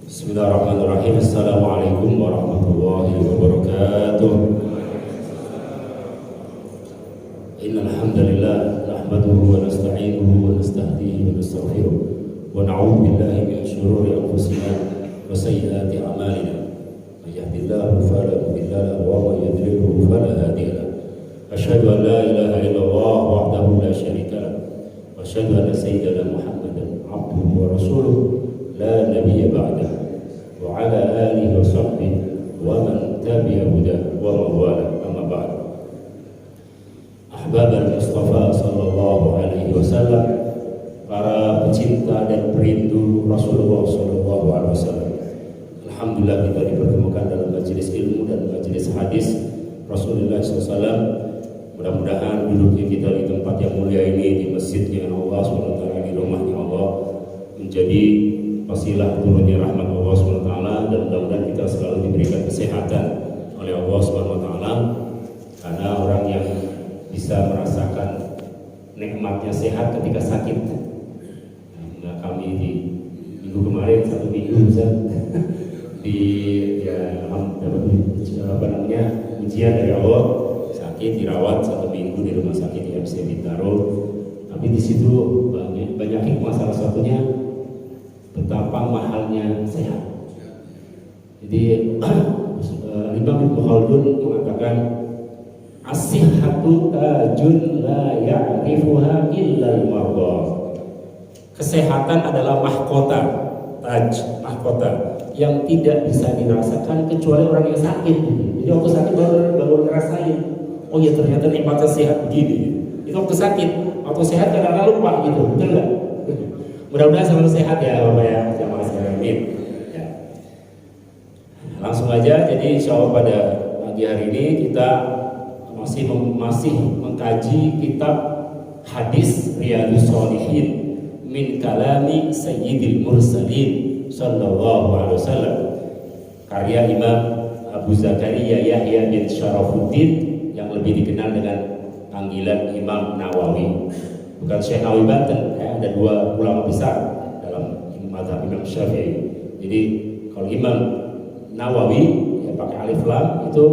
Bismillahirrahmanirrahim. Assalamualaikum warahmatullahi wabarakatuh. Innal hamdalillah nahmaduhu wa nasta'inuhu wa nastahdihi wa nastaghfiruh wa na'udzu billahi min shururi anfusina wa sayyiati a'malina. May yahdihillahu fala mudilla lahu wa may yudlilhu fala hadiya lahu. Asyhadu an la ilaha illallah wahdahu la syarika lahu wa asyhadu anna sayyidana Muhammadan abduhu wa rasuluh la nabiyya ba'dahu wa ala alihi wa sahbihi wa man tabi'a hudahu wa man wala, amma ba'd. Ahbab al-Mustafa sallallahu alaihi wasallam, para pecinta dan perindu Rasulullah sallallahu alaihi wasallam. Alhamdulillah kita dipertemukan dalam majelis ilmu dan majelis hadis Rasulullah SAW. Mudah-mudahan duduknya kita di tempat yang mulia ini, di masjidnya Allah SWT, di rumahnya Allah, menjadi wasilah turunnya rahmat Allah SWT, dan mudah-mudahan kita selalu diberikan kesehatan oleh Allah SWT, karena orang yang bisa merasakan nikmatnya sehat ketika sakit. Nah, kami di minggu kemarin, satu minggu dapat ujian dari Allah, sakit, dirawat satu minggu di rumah sakit di MC Bintaro. Tapi di situ banyak hikmah, salah satunya betapa mahalnya sehat. Jadi Imam Ibnu Khaldun mengatakan, as-sihhatu tajun la ya'rifuha illa al-marda. Kesehatan adalah mahkota, taj, mahkota yang tidak bisa dirasakan kecuali orang yang sakit. Jadi waktu sakit baru ngerasain, oh ya ternyata nikmatnya sehat begini. Itu waktu sakit, waktu sehat kadang-kadang lupa gitu, betul nggak? Mudah-mudahan selalu sehat ya Bapak ya, jamaah sekalian. Ya. Langsung aja, jadi insya Allah pada pagi hari ini kita masih mengkaji kitab hadis Riyadhus Shalihin min kalami Sayyidil Mursalin sallallahu alaihi wasallam, karya Imam Abu Zakaria Yahya bin Syarafuddin, yang lebih dikenal dengan panggilan Imam Nawawi. Bukan Syekh Nawawi Banten ya, ada dua ulama besar dalam mazhab Imam Syafi'i. Jadi kalau Imam Nawawi ya pakai alif lam, itu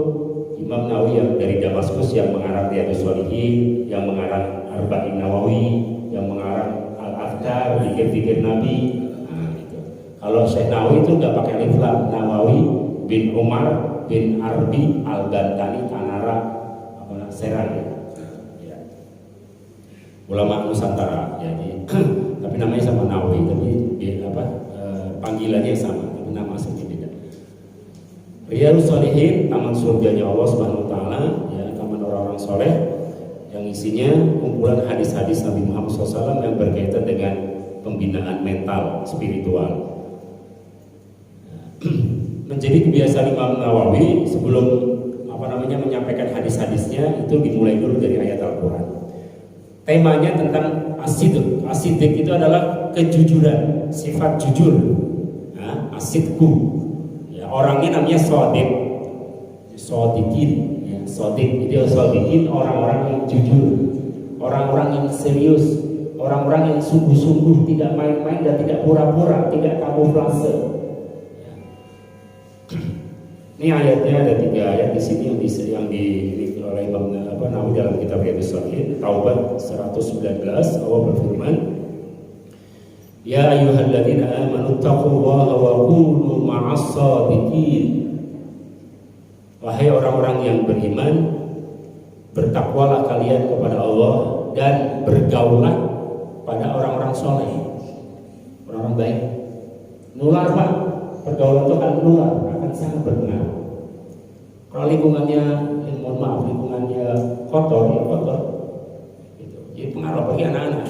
Imam Nawawi yang dari Damaskus, yang mengarang Riyadhus Shalihin, yang mengarang Arba'in Nawawi, yang mengarang Al-Adhkar, zikir-zikir Nabi. Nah, gitu. Kalau Syekh Nawawi itu nggak pakai alif lam, Nawawi bin Umar bin Arbi Al-Bantani Tanara Serang. Ulama Nusantara, jadi tapi namanya sama Nawawi, tapi panggilannya sama, tapi nama aslinya beda. Riyadhus Shalihin, taman surganya Allah Subhanahu wa taala, ya, taman orang-orang soleh, yang isinya kumpulan hadis-hadis Nabi Muhammad SAW yang berkaitan dengan pembinaan mental, spiritual. Menjadi kebiasaan Imam Nawawi sebelum menyampaikan hadis-hadisnya itu dimulai dulu dari ayat Al-Quran. Temanya tentang asidik. Asidik itu adalah kejujuran, sifat jujur. Nah, asidku. Ya, orangnya namanya sodik, sodikin. Ya, sodik itu sodikin, orang-orang yang jujur, orang-orang yang serius, orang-orang yang sungguh-sungguh, tidak main-main dan tidak pura-pura, tidak kamuflase. Ini ayatnya ada 3 ayat di sini yang dimiliki oleh Imam Nawawi dalam kitab Riyadhus Shalihin. Taubat 119, Allah berfirman, ya ayyuhalladzina amanu taqullaha wa kunu ma'as shadiqin. Wahai orang-orang yang beriman, bertakwalah kalian kepada Allah dan bergaulah pada orang-orang soleh, orang-orang baik. Nular Pak, pergaulan itu akan nular, akan sangat berpengaruh. Kalau lingkungannya, lingkungannya kotor, ya kotor. Gitu. Jadi pengaruh bagi anak-anak.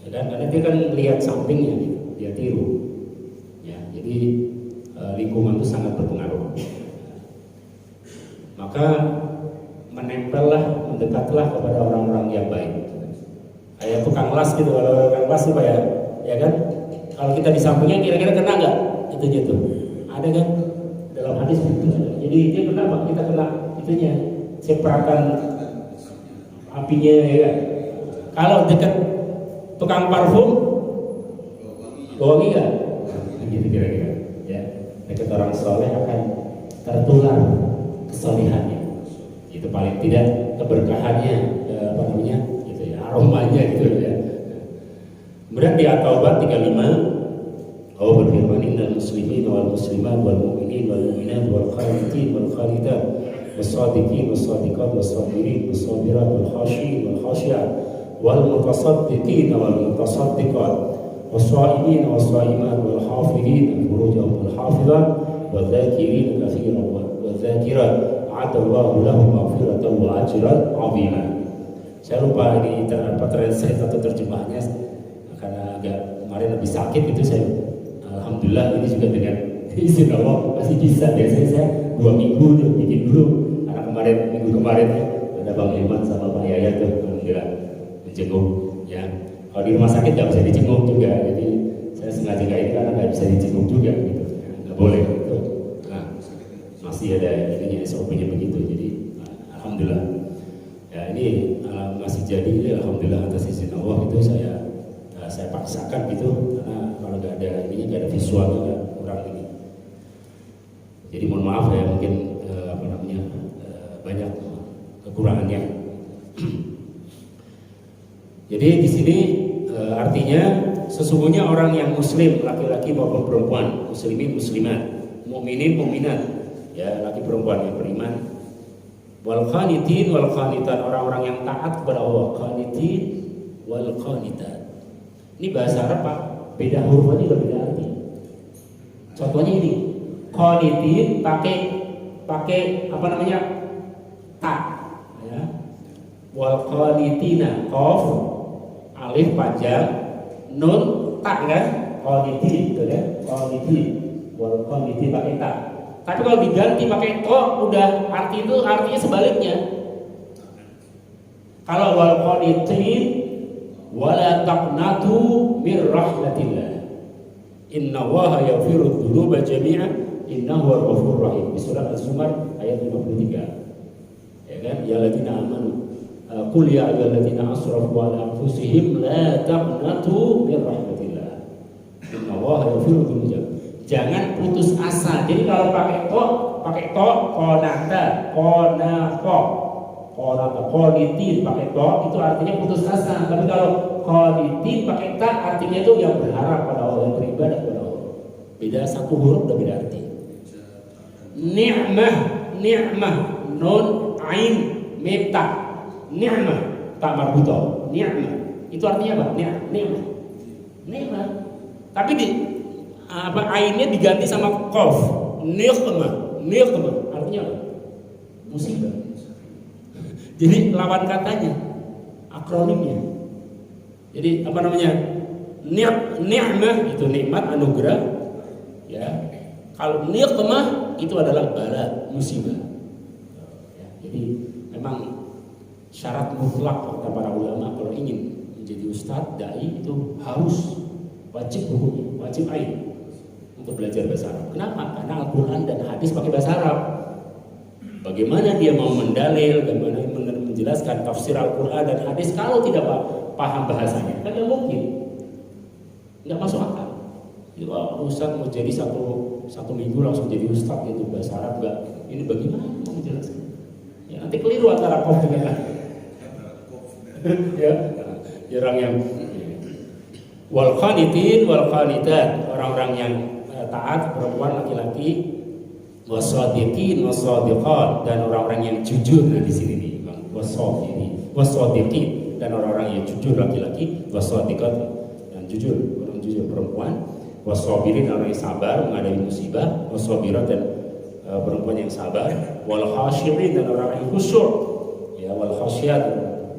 Ya kan? Karena dia kan melihat sampingnya, dia tiru. Ya, jadi lingkungan itu sangat berpengaruh. Maka menempellah, mendekatlah kepada orang-orang yang baik. Kayak tukang las gitu, kalau tukang las itu Pak ya kan? Kalau kita di sampingnya kira-kira kena nggak? Itunya tuh ada kan dalam hadis itu. Jadi dia kena Pak, kita kena itunya, cipratan apinya ya kan. Kalau dekat tukang parfum wangi nggak? Gitu kira-kira. dekat orang soleh akan tertular kesolihannya. Itu paling tidak keberkahannya, gitu ya, aromanya gitu ya. Kemudian di At-Taubah 35 Allah berfirman innal muslimin wal muslimat wal mu'minin wal mu'minat wal qanitin wal qanitat was shadiqin was shadiqat was sabirin was sabirat wal khashiin wal khashiat wal mutasaddiqin wal mutasaddiqat was shaimin was shaimat wal hafidin furujahum wal hafizat wal dzakirin katsiran wal dzakirat a'adallahu lahum maghfiratan wa ajran 'azima. Saya lupa ini translate atau terjemahnya karena agak kemarin lebih sakit itu saya alhamdulillah ini juga dengan izin Allah masih bisa. Biasanya saya 2 minggu bikin dulu karena minggu kemarin ada Bang Iman sama Pak Yaya tuh alhamdulillah menjenguk ya. Kalau di rumah sakit nggak bisa dijenguk juga, jadi saya sengaja nggak ini karena nggak bisa dijenguk juga gitu, nggak boleh gitu. Nah, masih ada ininya SOP-nya begitu, jadi alhamdulillah ya ini masih jadi ya, alhamdulillah atas izin Allah itu saya paksakan gitu karena kalau nggak ada ininya, nggak ada visualnya, nggak kurang ini. Jadi mohon maaf ya, mungkin banyak kekurangannya. Jadi di sini artinya sesungguhnya orang yang muslim laki-laki maupun perempuan, muslimin muslimat, mukminin mukminat, ya laki perempuan yang beriman, wal qanitin wal qanitat, orang-orang yang taat kepada Allah, qanitin wal qanitat. Ini bahasa Arab Pak, beda huruf aja udah beda arti. Contohnya ini, qanitin pakai apa namanya? Ta, ya. Wal qanitina, qaf, alif panjang, nun ta kan? Qanitin gitu ya, qanitin. Wal qanitin pakai ta. Tapi kalau diganti pakai to, udah artinya sebaliknya. Kalau wal qanitin wala taqnatu mir rahmatillah innallaha yaghfiru dzunuba jami'an innahu ghafurur rahim. Di surat Az-Zumar ayat 53. Ya kan? Ya alladzina amanu qul ya ayyuhalladzina asrafu ala anfusihim la taqnatu mir rahmatillah innallaha yaghfiru dzunuba jami'an. Jangan putus asa. Jadi kalau pakai to qonata qanitin pakai to itu artinya putus asa. Tapi kalau qanitin pakai ta artinya itu yang berharap pada Allah, yang beribadah kepada Allah. Beda satu huruf udah beda arti. Ni'mah nun ain mim ta. Ni'mah ta marbuto. Ni'mah itu artinya apa? Ni'mah. Tapi ainnya diganti sama qaf. Ni'mah artinya apa? Musibah. Jadi lawan katanya, akronimnya. Jadi apa namanya? Ni'mah itu nikmat, anugerah. Ya. Kalau niqmah itu adalah bala, musibah. Ya. Jadi memang syarat mutlak kata para ulama kalau ingin menjadi ustadz, dai itu harus wajib hukumnya, wajib ain untuk belajar bahasa Arab. Kenapa? Karena Al-Quran dan hadis pakai bahasa Arab. Bagaimana dia mau mendalil, bagaimana menjelaskan tafsir Al-Quran dan hadis kalau tidak paham bahasanya? Kan tidak mungkin, nggak masuk akal. Jadi Ustaz mau jadi satu minggu langsung jadi Ustaz itu bahasa Arab nggak? Ini bagaimana mau menjelaskan? Ya, nanti keliru antara kof dengan ya, orang yang wal qanitin wal qanitat, orang-orang yang taat, perempuan laki-laki, wasadiqin wasadiqat, dan orang-orang yang jujur. Nah di sini nih Bang, wasadiqin dan orang-orang yang jujur laki-laki, wasadiqat dan jujur, orang jujur perempuan, wasabirin orang yang sabar menghadapi musibah, wasabirat dan perempuan yang sabar, wal khasyirin dan orang yang khusyuk, ya wal khasyat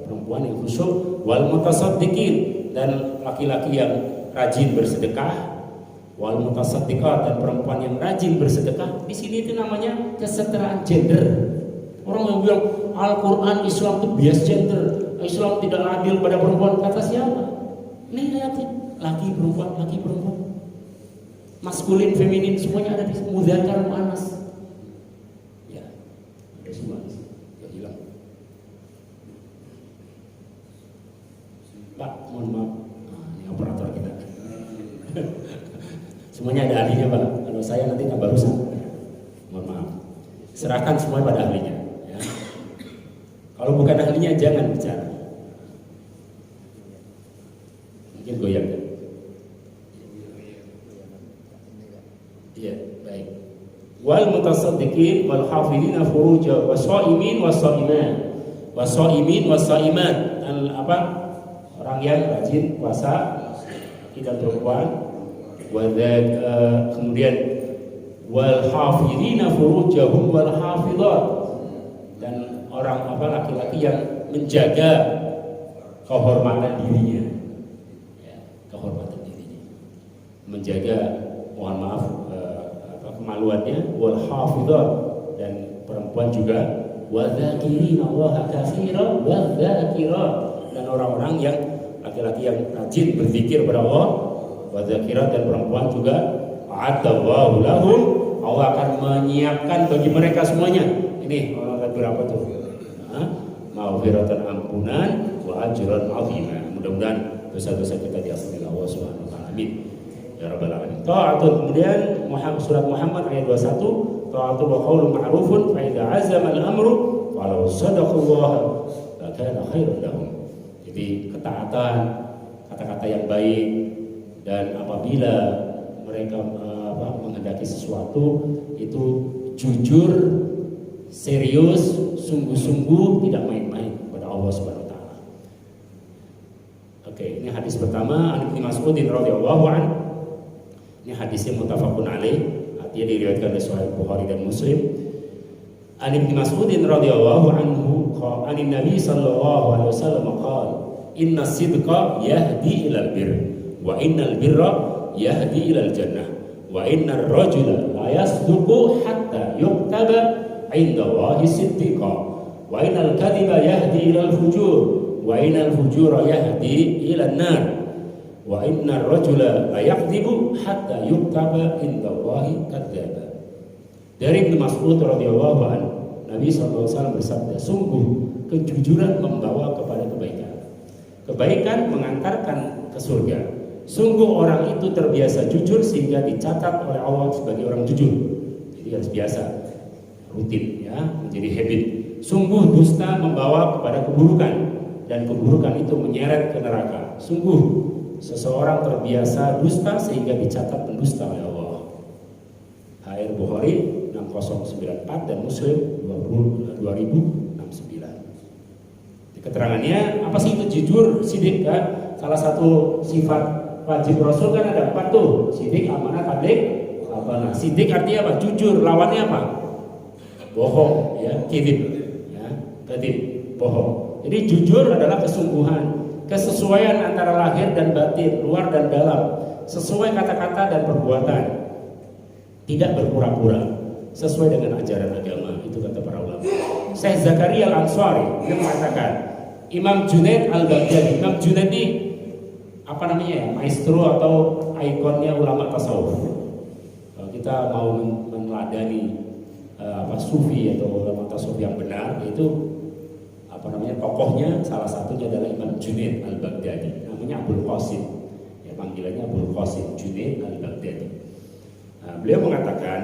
perempuan yang khusyuk, wal mutasaddiqin dan laki-laki yang rajin bersedekah, wal mutasaddiqat dan perempuan yang rajin bersedekah. Di sini itu namanya kesetaraan gender. Orang yang bilang Al-Quran Islam itu bias gender, Islam tidak adil pada perempuan, kata siapa? Ini ayatnya laki perempuan, maskulin feminin semuanya ada di mudzakar muannas. Ya, ada semua yang hilang. Pak, mohon maaf, ini operator kita. Semuanya ada ahlinya Pak. Kalau saya nanti tambah rusak. Mohon maaf. Serahkan semuanya pada ahlinya. Ya. Kalau bukan ahlinya jangan bicara. Mungkin goyang kan? Iya, baik. Wal mutasaddiqin wal hafidina furuja wasaimin wasaimat. Wasaimin wasaimat. Apa? Orang yang rajin puasa tidak perempuan. Kemudian wal hafidina furujahum wal hafidat, dan orang laki-laki yang menjaga kehormatan dirinya, ya, kehormatan dirinya, menjaga, mohon maaf, kemaluannya, wal hafidat, dan perempuan juga wadzakirina Allah katsiran wadzakirat, dan orang-orang yang laki-laki yang rajin berzikir kepada Allah, wadzakirat, dan perempuan juga a'adallahu lahum, Allah akan menyiapkan bagi mereka semuanya. Ini orang berapa tuh? Maghfiratan, ampunan, wa ajran 'azima. Mudah-mudahan dosa-dosa kita diampuni Allah Subhanahu wa taala. Amin. Ya rabbal alamin. Ta'atul, kemudian surat Muhammad ayat 21, ta'atul wa qaulun ma'rufun fa idza 'azama al-amru wa law sadaqallaha la kana khairan lahum. Jadi ketaatan, kata-kata yang baik, dan apabila mereka menghendaki sesuatu itu jujur, serius, sungguh-sungguh, tidak main-main kepada Allah Subhanahu wa taala. Oke, ini hadis pertama, An Ibnu Mas'udin radhiyallahu anhu. Ini hadisnya muttafaqun alaih, artinya diriwayatkan oleh Sahih Bukhari dan Muslim. An Ibnu Mas'udin radhiyallahu anhu qala an Nabi sallallahu alaihi wasallam qala inna sidqa yahdi ilal birr wa innal birra yahdi ilal jannah wa innar rajula la yasduqu hatta yuktaba 'inda Allahi siddiqa wa innal kadhiba yahdi ilal fujur wa innal fujura yahdi ilan nar wa innar rajula la yakdzibu hatta yuktaba 'inda Allahi kadzdzaba. Dari Ibnu Mas'ud radhiyallahu anhu, Nabi sallallahu alaihi wasallam bersabda, sungguh kejujuran membawa kepada kebaikan. Kebaikan mengantarkan ke surga. Sungguh orang itu terbiasa jujur sehingga dicatat oleh Allah sebagai orang jujur. Jadi harus biasa, rutin, ya, menjadi habit. Sungguh dusta membawa kepada keburukan, dan keburukan itu menyeret ke neraka. Sungguh seseorang terbiasa dusta sehingga dicatat pendusta oleh Allah. HR Bukhari 6094 dan Muslim 2069. Keterangannya apa sih itu jujur, sidik kan? Salah satu sifat wajib Rasul kan ada 4 tuh, sidik, amanah, tabligh, amanah. Sidik artinya apa? Jujur. Lawannya apa? Bohong, ya, kadzib, ya, kadzib, bohong. Jadi jujur adalah kesungguhan, kesesuaian antara lahir dan batin, luar dan dalam, sesuai kata-kata dan perbuatan, tidak berpura-pura, sesuai dengan ajaran agama. Itu kata para ulama. Syekh Zakaria Al-Ansari dia mengatakan, Imam Junaid Al-Baghdadi. Imam Junaid ini apa namanya ya, maestro atau ikonnya ulama tasawuf. Kalau kita mau meneladani sufi atau ulama tasawuf yang benar, itu apa namanya, tokohnya salah satunya adalah Imam Junaid Al-Baghdadi. Namanya Abul Qasim. Ya, panggilannya Abul Qasim Junaid Al-Baghdadi. Nah, beliau mengatakan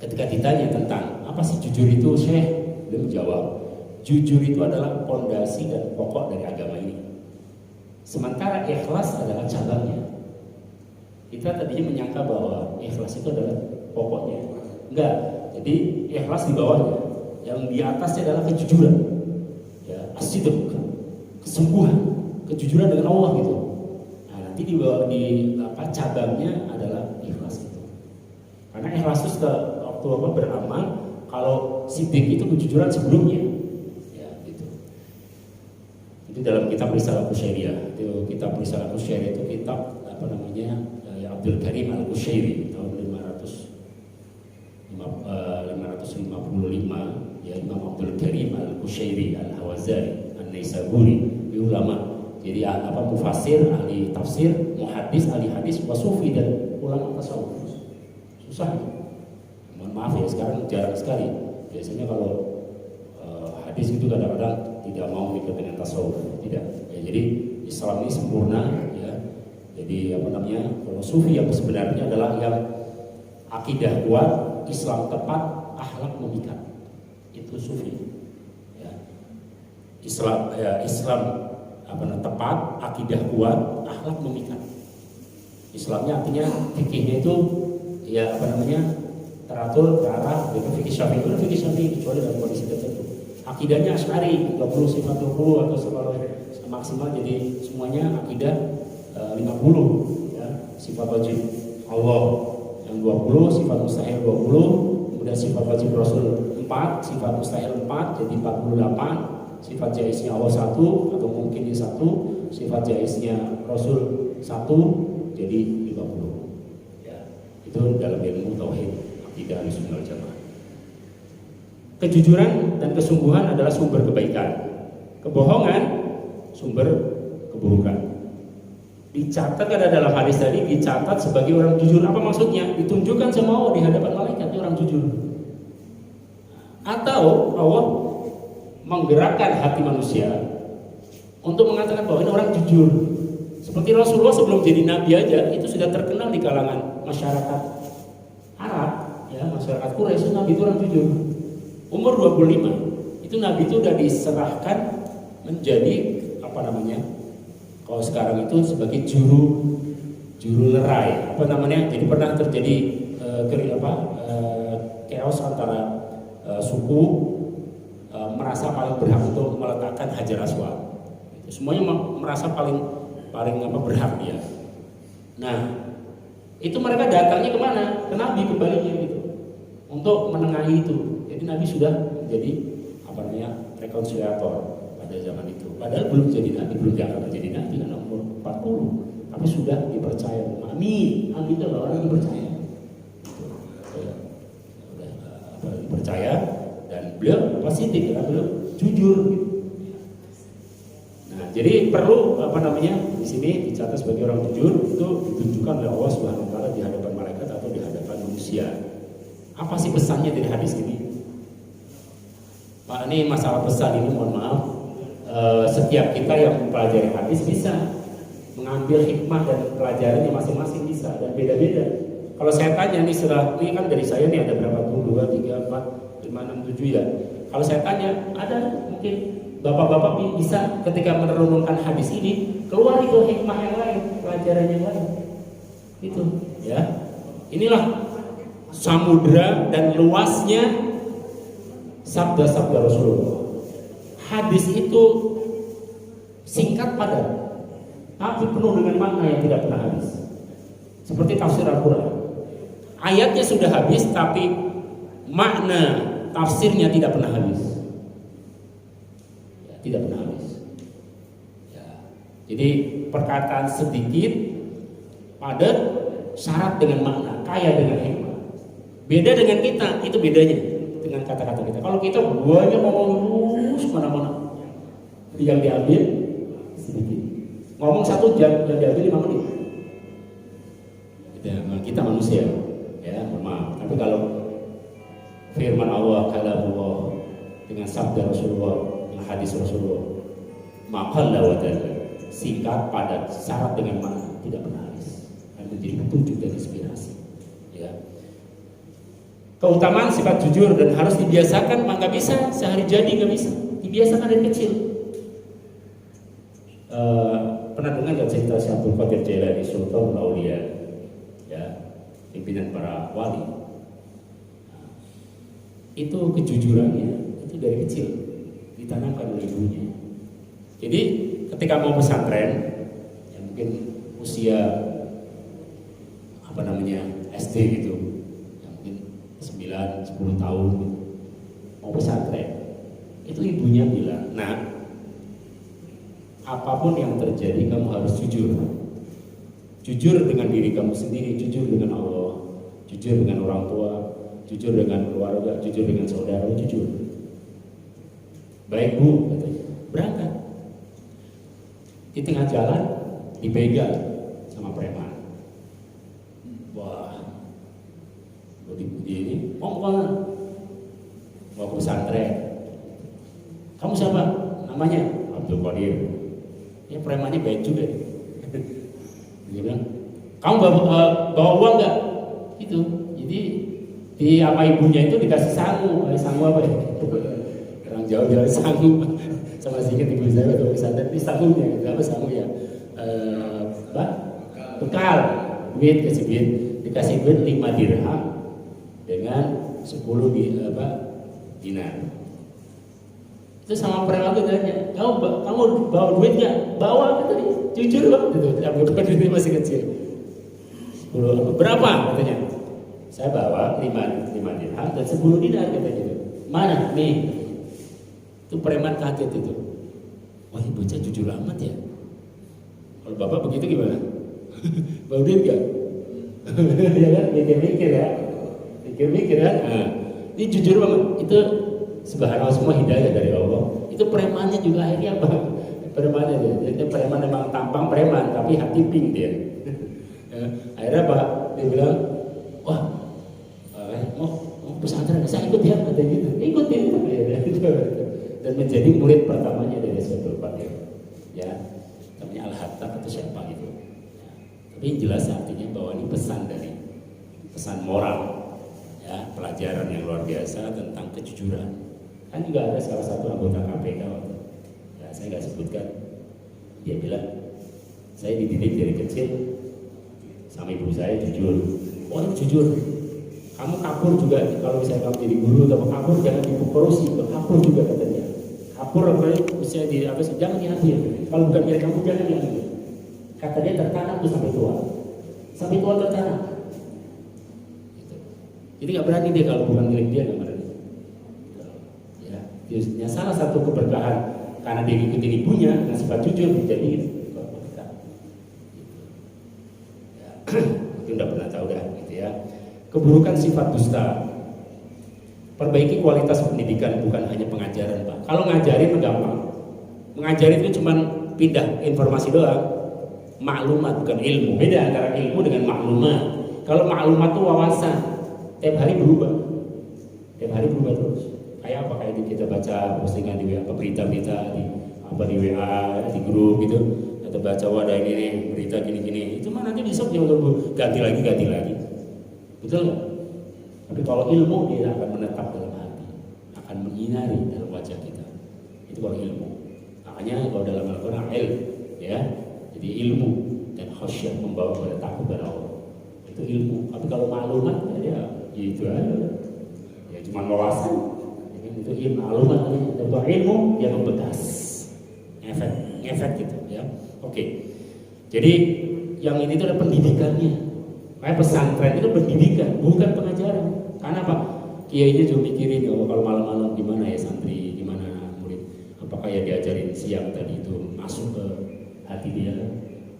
ketika ditanya tentang apa sih jujur itu, Syekh, beliau menjawab, jujur itu adalah pondasi dan pokok dari agama ini. Sementara ikhlas adalah cabangnya. Kita tadinya menyangka bahwa ikhlas itu adalah pokoknya. Enggak. Jadi ikhlas di bawahnya. Yang di atasnya adalah kejujuran. Ya, as-sidq, kesungguhan, kejujuran dengan Allah gitu. Nah, nanti di bawah cabangnya adalah ikhlas itu. Karena ikhlas itu waktu beramal, kalau sidq itu kejujuran sebelumnya. Itu dalam kitab Risalah Qusyairiyah. Itu kitab Risalah Qusyairiyah itu kitab apa namanya, Abdul Karim Al-Qusyairi tahun 555 ya, Imam Abdul Karim Al-Qusyairi Al-Hawazari An-Naisaburi, ulama. Jadi mufasir, ahli tafsir, muhaddis, ahli hadis, wasufi, dan ulama tasawuf. Susah. Mohon maaf ya, sekarang jarang sekali. Biasanya kalau hadis itu kadang-kadang tidak mau ikut dengan tasawuf, tidak. Ya, jadi Islam ini sempurna, ya, Jadi apa namanya? Kalau sufi yang sebenarnya adalah yang akidah kuat, Islam tepat, akhlak memikat. Itu sufi. Ya. Islam tepat, akidah kuat, akhlak memikat. Islamnya artinya fikihnya itu ya teratur, terarah, itu fikih Syafi'i kecuali dalam kondisi tertentu. Akidahnya Asy'ari 30 sifat 20 atau maksimal, jadi semuanya akidah 50 ya, sifat wajib Allah yang 20, sifat mustahil 20, kemudian sifat wajib Rasul 4, sifat mustahil 4 jadi 48, sifat jaiznya Allah 1 atau mungkinnya 1, sifat jaiznya Rasul 1 jadi 50 ya. Itu dalam ilmu tauhid akidah Ahlussunnah wal Jamaah. Kejujuran dan kesungguhan adalah sumber kebaikan, kebohongan sumber keburukan. Dicatat ada dalam hadis tadi, dicatat sebagai orang jujur. Apa maksudnya? Ditunjukkan sama Allah di hadapan malaikat, dia orang jujur. Atau Allah menggerakkan hati manusia untuk mengatakan bahwa ini orang jujur. Seperti Rasulullah sebelum jadi nabi aja itu sudah terkenal di kalangan masyarakat Arab, ya, masyarakat Quraisy, nabi itu orang jujur. Umur 25 itu nabi itu sudah diserahkan menjadi kalau sekarang itu sebagai juru lerai, jadi pernah terjadi chaos antara suku merasa paling berhak untuk meletakkan Hajar Aswad. Semuanya merasa paling berhak dia. Nah, itu mereka datangnya kemana? Ke Nabi kembalinya gitu, untuk menengahi itu. Jadi Nabi sudah menjadi rekonsiliator pada zaman itu. Padahal belum jadi Nabi, belum diangkat menjadi Nabi karena umur 40, tapi sudah dipercaya. Amin itu adalah orang yang dipercaya. Dipercaya dan beliau positif karena beliau jujur. Nah, jadi perlu di sini dicatat sebagai orang jujur itu ditunjukkan oleh Allah Subhanahu wa taala di hadapan malaikat atau di hadapan manusia. Apa sih pesannya dari hadis ini? Pak, ini masalah pesan ini mohon maaf. Setiap kita yang mempelajari hadis bisa mengambil hikmah dan pelajarannya masing-masing bisa dan beda-beda. Kalau saya tanya nih ini kan dari saya nih ada berapa tuh? 2, 3, 4, 5, 6, 7 ya. Kalau saya tanya, ada mungkin bapak-bapak bisa ketika merenungkan hadis ini keluar itu hikmah yang lain, pelajaran yang lain. Itu ya. Inilah samudra dan luasnya sabda-sabda Rasulullah. Hadis itu singkat padat, tapi penuh dengan makna yang tidak pernah habis. Seperti tafsir Al-Quran, ayatnya sudah habis, tapi makna tafsirnya tidak pernah habis. Ya, tidak pernah habis. Ya. Jadi perkataan sedikit, padat, syarat dengan makna, kaya dengan hikmah. Beda dengan kita, itu bedanya dengan kata-kata kita. Kalau kita banyak ngomong terus mana-mana, yang diambil sedikit. Ngomong 1 jam, yang diambil 5 menit. Kita manusia, ya, mohon maaf. Tapi kalau firman Allah, kalamullah, dengan sabda Rasulullah, dengan hadis Rasulullah, maqalla wa dalla, singkat, padat, syarat dengan makna, tidak pernah habis. Dan menjadi petunjuk dan inspirasi. Ya. Keutamaan sifat jujur dan harus dibiasakan, maka bisa sehari jadi nggak bisa. Dibiasakan dari kecil. Pernah dengar nggak cerita Syekh Abdul Qadir Jailani, Sultan Aulia, ya, pimpinan para wali. Nah, itu kejujurannya itu dari kecil ditanamkan oleh ibunya. Jadi ketika mau pesantren, ya mungkin usia SD gitu, ya mungkin 9-10 tahun gitu, mau pesantren, itu ibunya bilang, nah, apapun yang terjadi kamu harus jujur. Jujur dengan diri kamu sendiri, jujur dengan Allah, jujur dengan orang tua, jujur dengan keluarga, jujur dengan saudara, jujur. Baik bu, katanya, berangkat. Di tengah jalan dibegal sama preman. Wah, budi-budi ini, mau kemana? Mau ke pesantren. Kamu siapa? Namanya Abdul Qadir. Ya premannya baik juga. Dia bilang, kamu bawa uang nggak? Itu. Jadi di apa ibunya itu dikasih sangu apa ya? Orang Jawa bilang sangu. Sama sedikit ibu saya waktu pesantren ini sangunya, apa sangu ya? Bekal, duit, dikasih duit 5 dirham dengan 10 dinar. Itu sama preman itu tanya, kamu bawa duit nggak? Bawa tadi, jujur loh, gitu. Duitnya masih kecil. 10 berapa katanya? Saya bawa 5 dirham dan 10 dinar katanya. Mana nih? Itu preman kaget itu. Wah, bocah jujur amat ya. Kalau bapak begitu gimana? Bawa duit gak? Ya kan, mikir-mikir ya. Mikir-mikir kan. Nah, ini jujur banget. Itu subhanallah semua hidayah dari Allah. Itu premannya juga akhirnya apa? Premannya dia. Jadi preman memang tampang preman, tapi hati pink dia. Akhirnya apa? Dia bilang, wah, mau pesantren, saya ikut ya, kata gitu. Ikutin. Dan menjadi murid pertamanya dari Syaikhul Fatihah. Ya, namanya Al-Hattab atau siapa gitu. Tapi yang jelas artinya bahwa ini pesan moral, ya, pelajaran yang luar biasa tentang kejujuran. Kan juga ada salah satu anggota KPK waktu, ya saya nggak sebutkan, dia bilang, saya dididik dari kecil sama ibu saya jujur. Oh jujur, kamu kapur juga kalau misalnya kamu jadi guru atau kapur jangan dikorupsi, kapur juga katanya. Kapur apalagi usia di apa sih, jangan diambil. Kalau bukan milik kamu jangan diambil. Kata dia tertanam tuh sampai tua tertanam. Gitu. Jadi nggak berani dia kalau bukan milik dia nggak berani. Ya, salah satu keberkahan karena dia ngikutin ibunya dengan sifat jujur menjadi berkah. Ya, mungkin udah pernah tahu dah, gitu ya. Keburukan sifat dusta. Perbaiki kualitas pendidikan bukan hanya pengajaran, Pak. Kalau ngajarin gampang. Mengajarin itu cuma pindah informasi doang. Maklumat bukan ilmu. Beda antara ilmu dengan maklumat. Kalau maklumat itu wawasan, tiap hari berubah. Tiap hari berubah terus. Kayak apa? Kayak kita baca postingan di WA, berita-berita di WA, di grup gitu. Atau baca wadah ini berita gini-gini. Itu mah nanti besok dia ganti lagi. Betul nggak? Tapi kalau ilmu dia akan menetap dalam hati, akan menyinari dalam wajah kita. Itu kalau ilmu. Makanya kalau dalam Al-Quran ya, jadi ilmu dan khasyah membawa kepada takut kepada Allah. Itu ilmu. Tapi kalau maklumat ya itu aja. Ya cuma wawasan. Itu ilmu maklumat. Tapi ilmu dia membekas, efek gitu ya. Oke. Jadi yang ini itu ada pendidikannya. Kayak pesantren itu pendidikan, bukan pengajaran. Karena apa? Kiainya juga mikirin, oh, kalau malam-malam gimana ya santri, gimana murid, apakah ya diajarin siang tadi itu masuk ke hati dia,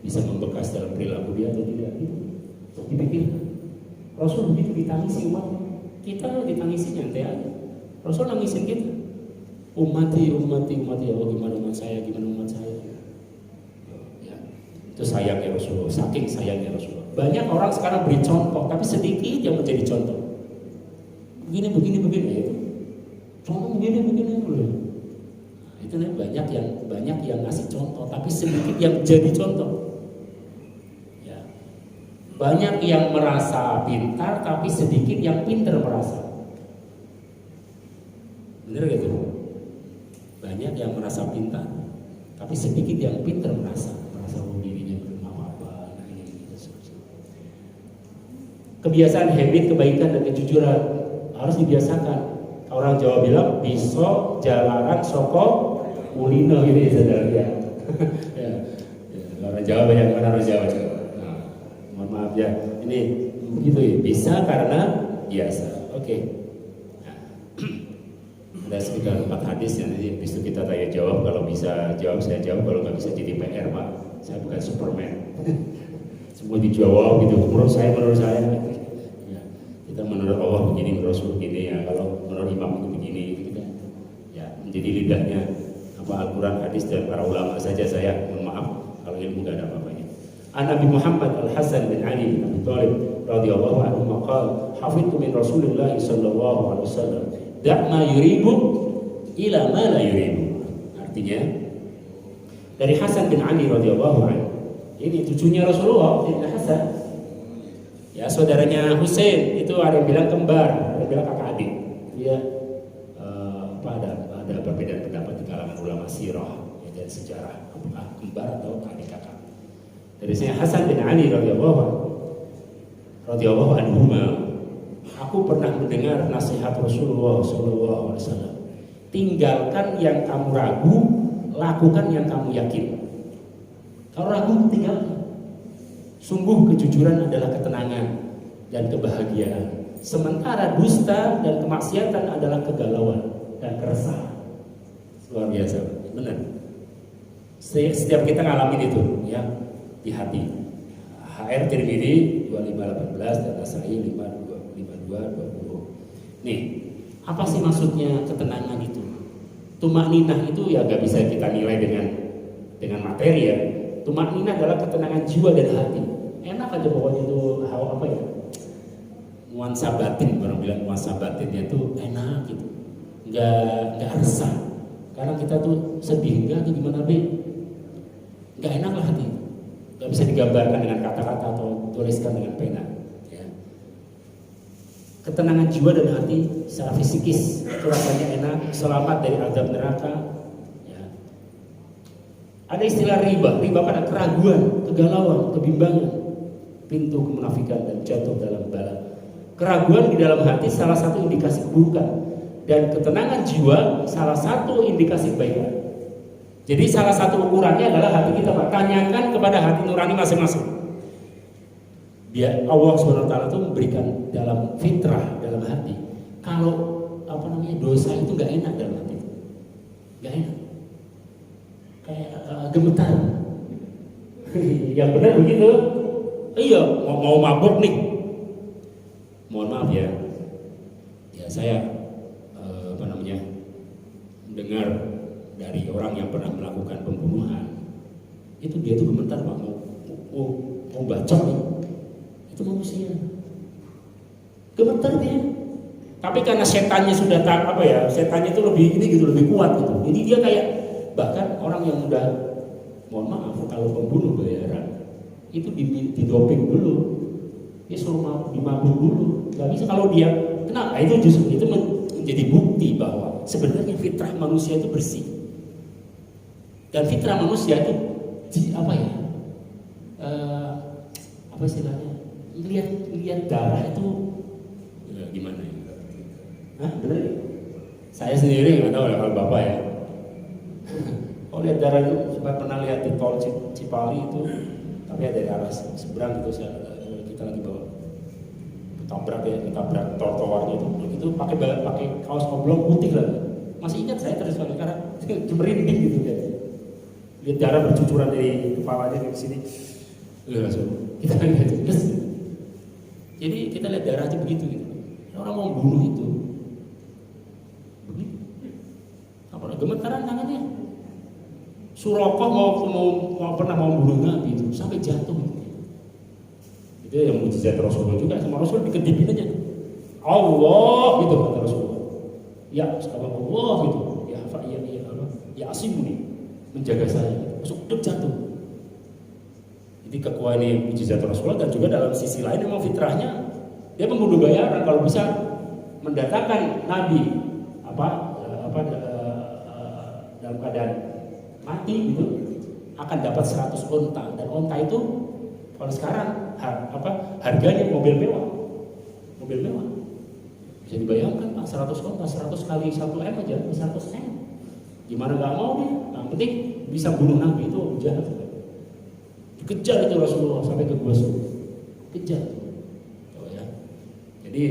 bisa membekas dalam perilaku dia atau tidak? Itu dipikirkan. Rasul begitu ditangisi umat, kita ditangisi nyantai aja. Rasul nangisin kita, umati ya Allah, gimana umat saya. Ya, itu sayangnya Rasulullah, saking sayangnya Rasulullah. Banyak orang sekarang beri contoh, tapi sedikit yang menjadi contoh. Begini itu. Contoh begini. Itu banyak yang ngasih contoh, tapi sedikit yang jadi contoh. Ya. Banyak yang merasa pintar, tapi sedikit yang pintar merasa. Bener gitu? Banyak yang merasa pintar, tapi sedikit yang pintar merasa dirinya bermanfaat. Kebiasaan, habit, kebaikan dan kejujuran harus dibiasakan. Orang Jawa bilang pisau jalanan soko mulino gitu ya saudara ya. Orang Jawa banyak mana orang Jawa. Nah, mohon maaf ya. Ini begitu ya. Bisa karena biasa. Oke. Nah, ada sekitar 4 hadis yang nanti habis itu kita tanya jawab. Kalau bisa jawab saya jawab. Kalau nggak bisa jadi PR Pak. Saya bukan Superman. Semua dijawab gitu. Menurut saya. Ya, kita menurut Allah begini, menurut Rasul begini ya. Kalau menurut Imam itu begini gitu kan. Ya, menjadi lidahnya Al-Quran, hadis dan para ulama saja saya. Mohon maaf kalau ilmu nggak ada apa-apanya. An Nabi Muhammad Al-Hasan bin Ali bin Abi Thalib radhiyallahu anhu maqal hafidtu min Rasulillah sallallahu alaihi wasallam da' ma yuribu ila ma la yuribu. Artinya dari Hasan bin Ali radhiyallahu anhu, Ini cucunya Rasulullah, Sayyidina Hasan. Ya, saudaranya Husain itu ada yang bilang kembar, ada yang bilang kakak adik. Dia ada perbedaan pendapat di kalangan ulama sirah ya, dan sejarah apakah kembar atau adik kakak. Dari Sayyidina Hasan bin Ali radhiyallahu anhuma, aku pernah mendengar nasihat Rasulullah sallallahu alaihi wasallam. Tinggalkan yang kamu ragu, lakukan yang kamu yakin. Kalau ragu, tinggalkan. Sungguh kejujuran adalah ketenangan dan kebahagiaan. Sementara dusta dan kemaksiatan adalah kegalauan dan keresahan. Luar biasa, benar. Setiap kita ngalamin itu, ya, di hati. HR Tirmidzi 2518 dan Nasai 5220. Nih, apa sih maksudnya ketenangan itu? Tumakninah itu ya gak bisa kita nilai dengan materi ya. Tumakninah adalah ketenangan jiwa dan hati. Enak aja pokoknya itu apa ya? Nuansa batin, orang bilang nuansa batinnya itu enak gitu. Nggak resah. Karena kita tuh sedih enggak atau gimana be? Nggak enak lah hati. Nggak bisa digambarkan dengan kata-kata atau tuliskan dengan pena. Ya. Ketenangan jiwa dan hati secara fisikis itu rasanya enak, selamat dari azab neraka. Ya. Ada istilah riba pada keraguan, kegalauan, kebimbangan, pintu kemunafikan dan jatuh dalam bala. Keraguan di dalam hati salah satu indikasi keburukan, dan ketenangan jiwa salah satu indikasi kebaikan. Jadi salah satu ukurannya adalah hati kita, Pak. Tanyakan kepada hati nurani masing-masing. Biar Allah SWT itu memberikan dalam fitrah, dalam hati. Kalau dosa itu nggak enak dalam hati, nggak enak, kayak gemetar. Yang benar begitu. Iya, mau mabuk nih. Mohon maaf ya. Ya saya mendengar dari orang yang pernah melakukan pembunuhan. Itu dia tuh gemetar, Pak, mau bacok nih. Itu manusia. Gemetar dia. Tapi karena setannya sudah setannya itu lebih kuat gitu. Jadi dia kayak, bahkan orang yang udah, mohon maaf, kalau pembunuh bayaran itu didoping dulu, dia suruh dimabuk dulu. Gak bisa kalau dia kenapa? Itu justru itu menjadi bukti bahwa sebenarnya fitrah manusia itu bersih. Dan fitrah manusia itu apa istilahnya? Lihat darah itu ya, gimana ya? Benar ya? Saya sendiri nggak tahu ya kalau bapak ya. Kalau lihat darah itu, sempat pernah lihat di tol Cipali itu, tapi ada dari arah seberang itu kita lagi bawa ketabrak trotoarnya itu pakai kaos oblong putih lagi. Masih ingat saya terus karena merinding gitu ya. Lihat darah bercucuran dari kepalanya ke sini. Langsung kita lihat terus. Jadi kita lihat darah aja begitu gitu. Orang mau bunuh itu. Begitu. Apa gemetaran tangannya? Surakoh mau bunuh Nabi itu sampai jatuh gitu. Itu yang mujizat Rasulullah juga, sama Rasul dikedipin aja. Allah gitu kata Rasulullah. Ya, sama Allah gitu. Ya asimuni, menjaga saya. Masuk jatuh. Jadi kekuatan ini mujizat Rasulullah, dan juga dalam sisi lain memang fitrahnya dia membunuh bayaran. Kalau bisa mendatangkan Nabi dalam keadaan mati gitu, akan dapat 100 onta, dan onta itu kalau sekarang harganya mobil mewah. Bisa dibayangkan Pak, 100 onta, 100 kali 1M aja 100M. Gimana nggak mau dia? Yang penting bisa bunuh Nabi, itu jahat. Dikejar itu Rasulullah sampai ke Gua Sur. Kejar. Oh ya. Jadi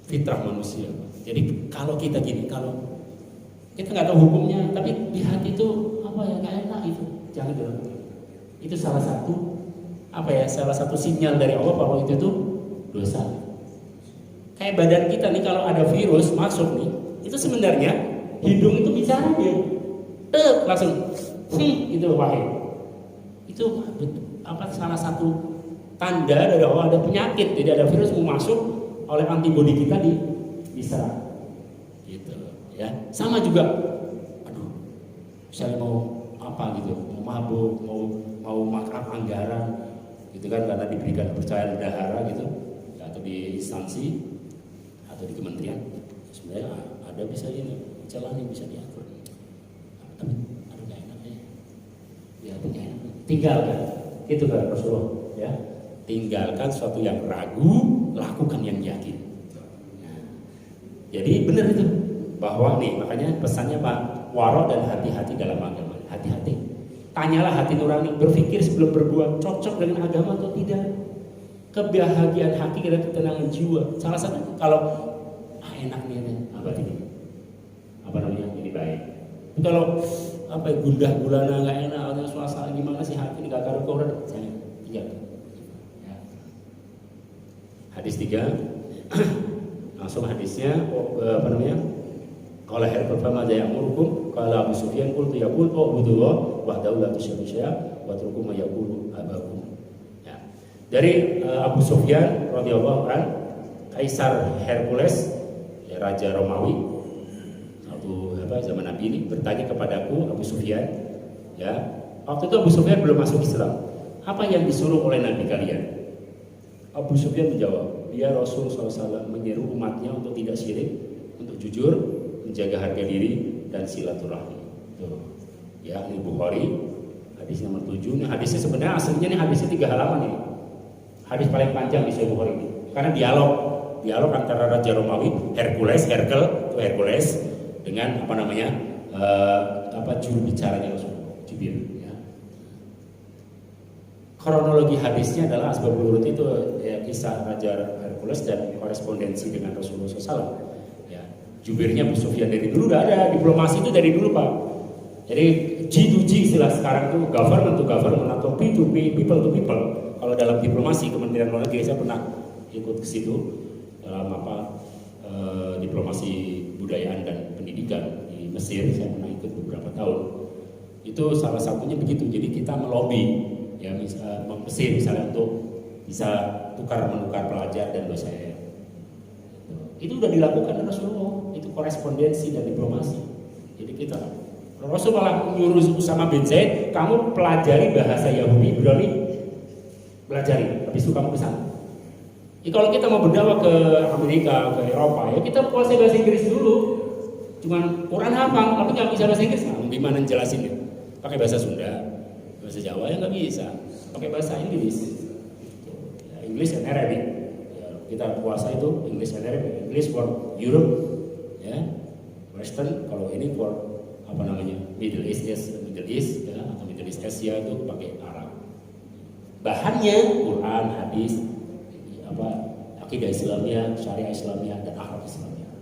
fitrah manusia. Jadi kalau kita gini, kalau kita nggak tahu hukumnya, tapi di hati itu nggak enak itu, jangan dilakukan. Itu salah satu sinyal dari Allah bahwa itu tuh dosa. Kayak badan kita nih, kalau ada virus masuk nih, itu sebenarnya hidung itu bicara dia, langsung itu wahai. Itu salah satu tanda dari Allah ada penyakit, jadi ada virus mau masuk, oleh antibodi kita diserang. Gitu ya. Sama juga, misalnya mau mabuk, mau mau makan anggaran gitu kan, karena diberikan kepercayaan bendahara gitu ya, atau di instansi atau di kementerian, sebenarnya ada bisa ini jalannya bisa diatur, tapi ada nggak enaknya ya, tinggalkan itu kan Rasulullah ya, tinggalkan sesuatu yang ragu, lakukan yang yakin. Nah, jadi benar itu bahwa nih makanya pesannya Pak, waro dan hati-hati dalam agama. Hati-hati, tanyalah hati nurani, berpikir sebelum berbuat, cocok dengan agama atau tidak. Kebahagiaan hati dan ketenangan jiwa. Salah satu kalau enak nih apa namanya jadi baik. Kalau apa gundah gulana nggak enak atau suasana gimana sih hati ini nggak karu-karuan, jangan tinggalkan. Ya. Hadis 3 langsung hadisnya apa namanya? Qala Herqul fama ya'murukum qala Abu Sufyan qultu yaqul ubudullah wahdahu la tusyriku syai'a wa atruku ma yaqulu abakum. Ya. Dari Abu Sufyan radhiyallahu an, Kaisar Hercules ya, raja Romawi satu zaman Nabi ini bertanya kepadaku, Abu Sufyan ya, waktu itu Abu Sufyan belum masuk Islam, apa yang disuruh oleh Nabi kalian? Abu Sufyan menjawab, ya Rasul SAW menyeru umatnya untuk tidak syirik, untuk jujur, menjaga harga diri dan silaturahmi. Tuh. Ya, ini Bukhari, hadis nomor 7. Ini hadisnya sebenarnya aslinya ini hadisnya 3 halaman ini. Hadis paling panjang di Sahih Bukhari ini. Karena dialog antara Raja Romawi Hercules dengan apa namanya? Juru bicaranya Rasulullah, Jibril ya. Kronologi hadisnya adalah asbabul nuzul itu ya, kisah Raja Hercules dan korespondensi dengan Rasulullah SAW. Jubirnya Abu Sufyan dari dulu udah ada, diplomasi itu dari dulu Pak. Jadi G2G istilah sekarang itu government to government atau P to P, people to people. Kalau dalam diplomasi Kementerian Luar Negeri saya pernah ikut ke situ dalam diplomasi budayaan dan pendidikan di Mesir, saya pernah ikut beberapa tahun. Itu salah satunya begitu. Jadi kita melobi ya Mesir misalnya untuk bisa menukar pelajar dan dosen. Itu udah dilakukan Rasulullah, itu korespondensi dan diplomasi. Jadi kita Rasul malah menyuruh Usama bin Zaid, kamu pelajari bahasa Yahudi, Ibrani, pelajari, habis itu kamu ke sana. Kalau kita mau berdakwah ke Amerika, ke Eropa, ya kita kuasai bahasa Inggris dulu. Cuman Quran hafal, tapi nggak bisa bahasa Inggris, nah, gimana jelasinnya? Pakai bahasa Sunda, bahasa Jawa ya nggak bisa, pakai bahasa Inggris. Ya, English and Arabic. Kita puasa itu English and Arabic, English for Europe, ya, Western. Kalau ini for apa namanya Middle East ya, atau Middle East Asia itu pakai Arab. Bahannya Quran, hadis, akidah Islamiyah, syariah Islamiyah dan akhlak Islamiyah.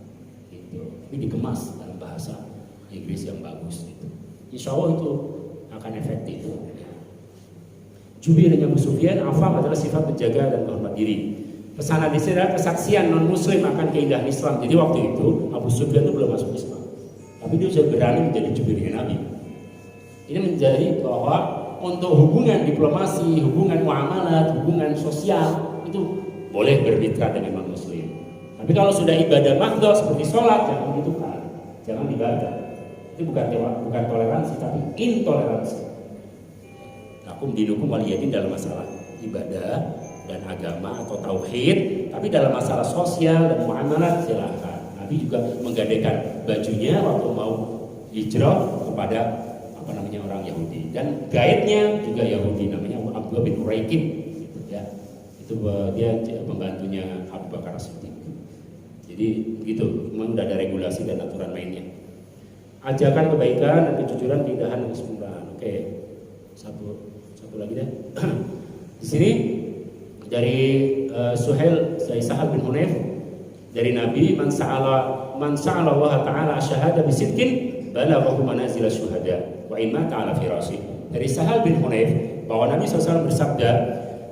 Gitu. Ini dikemas dalam bahasa Inggris yang bagus. Gitu. Insya Allah itu akan efektif. Jubir Abu Sufyan, afaf adalah sifat menjaga dan menghormat diri. Pesan hadis adalah kesaksian non muslim akan keindahan Islam. Jadi waktu itu Abu Sufyan itu belum masuk Islam, tapi dia sudah berani menjadi jubirnya Nabi. Ini menjadi bahwa untuk hubungan diplomasi, hubungan muamalat, hubungan sosial itu boleh bermitra dengan non muslim. Tapi kalau sudah ibadah mahdhah seperti sholat, jangan dihitungkan, jangan dibaca. Itu bukan toleransi, tapi intoleransi. Akum dinukum waliyadin dalam masalah ibadah dan agama atau tauhid, tapi dalam masalah sosial dan muamalat silahkan. Nabi juga menggadaikan bajunya waktu mau hijrah kepada apa namanya orang Yahudi, dan guide-nya juga Yahudi namanya Abdullah bin Uraiqib gitu, ya. Itu dia pembantunya Abu Bakar As-Siddiq. Jadi begitu, memang udah ada regulasi dan aturan mainnya. Ajakan kebaikan dan kejujuran, keindahan dan kesempurnaan. Oke. Satu lagi deh. Di sini dari Sahal bin Hunayf dari Nabi, man sa'ala Allah Ta'ala syahada bisidqin balaghahu manazil syuhada wa in mata ala firasih. Dari Sahal bin Hunayf bahwa Nabi SAW bersabda,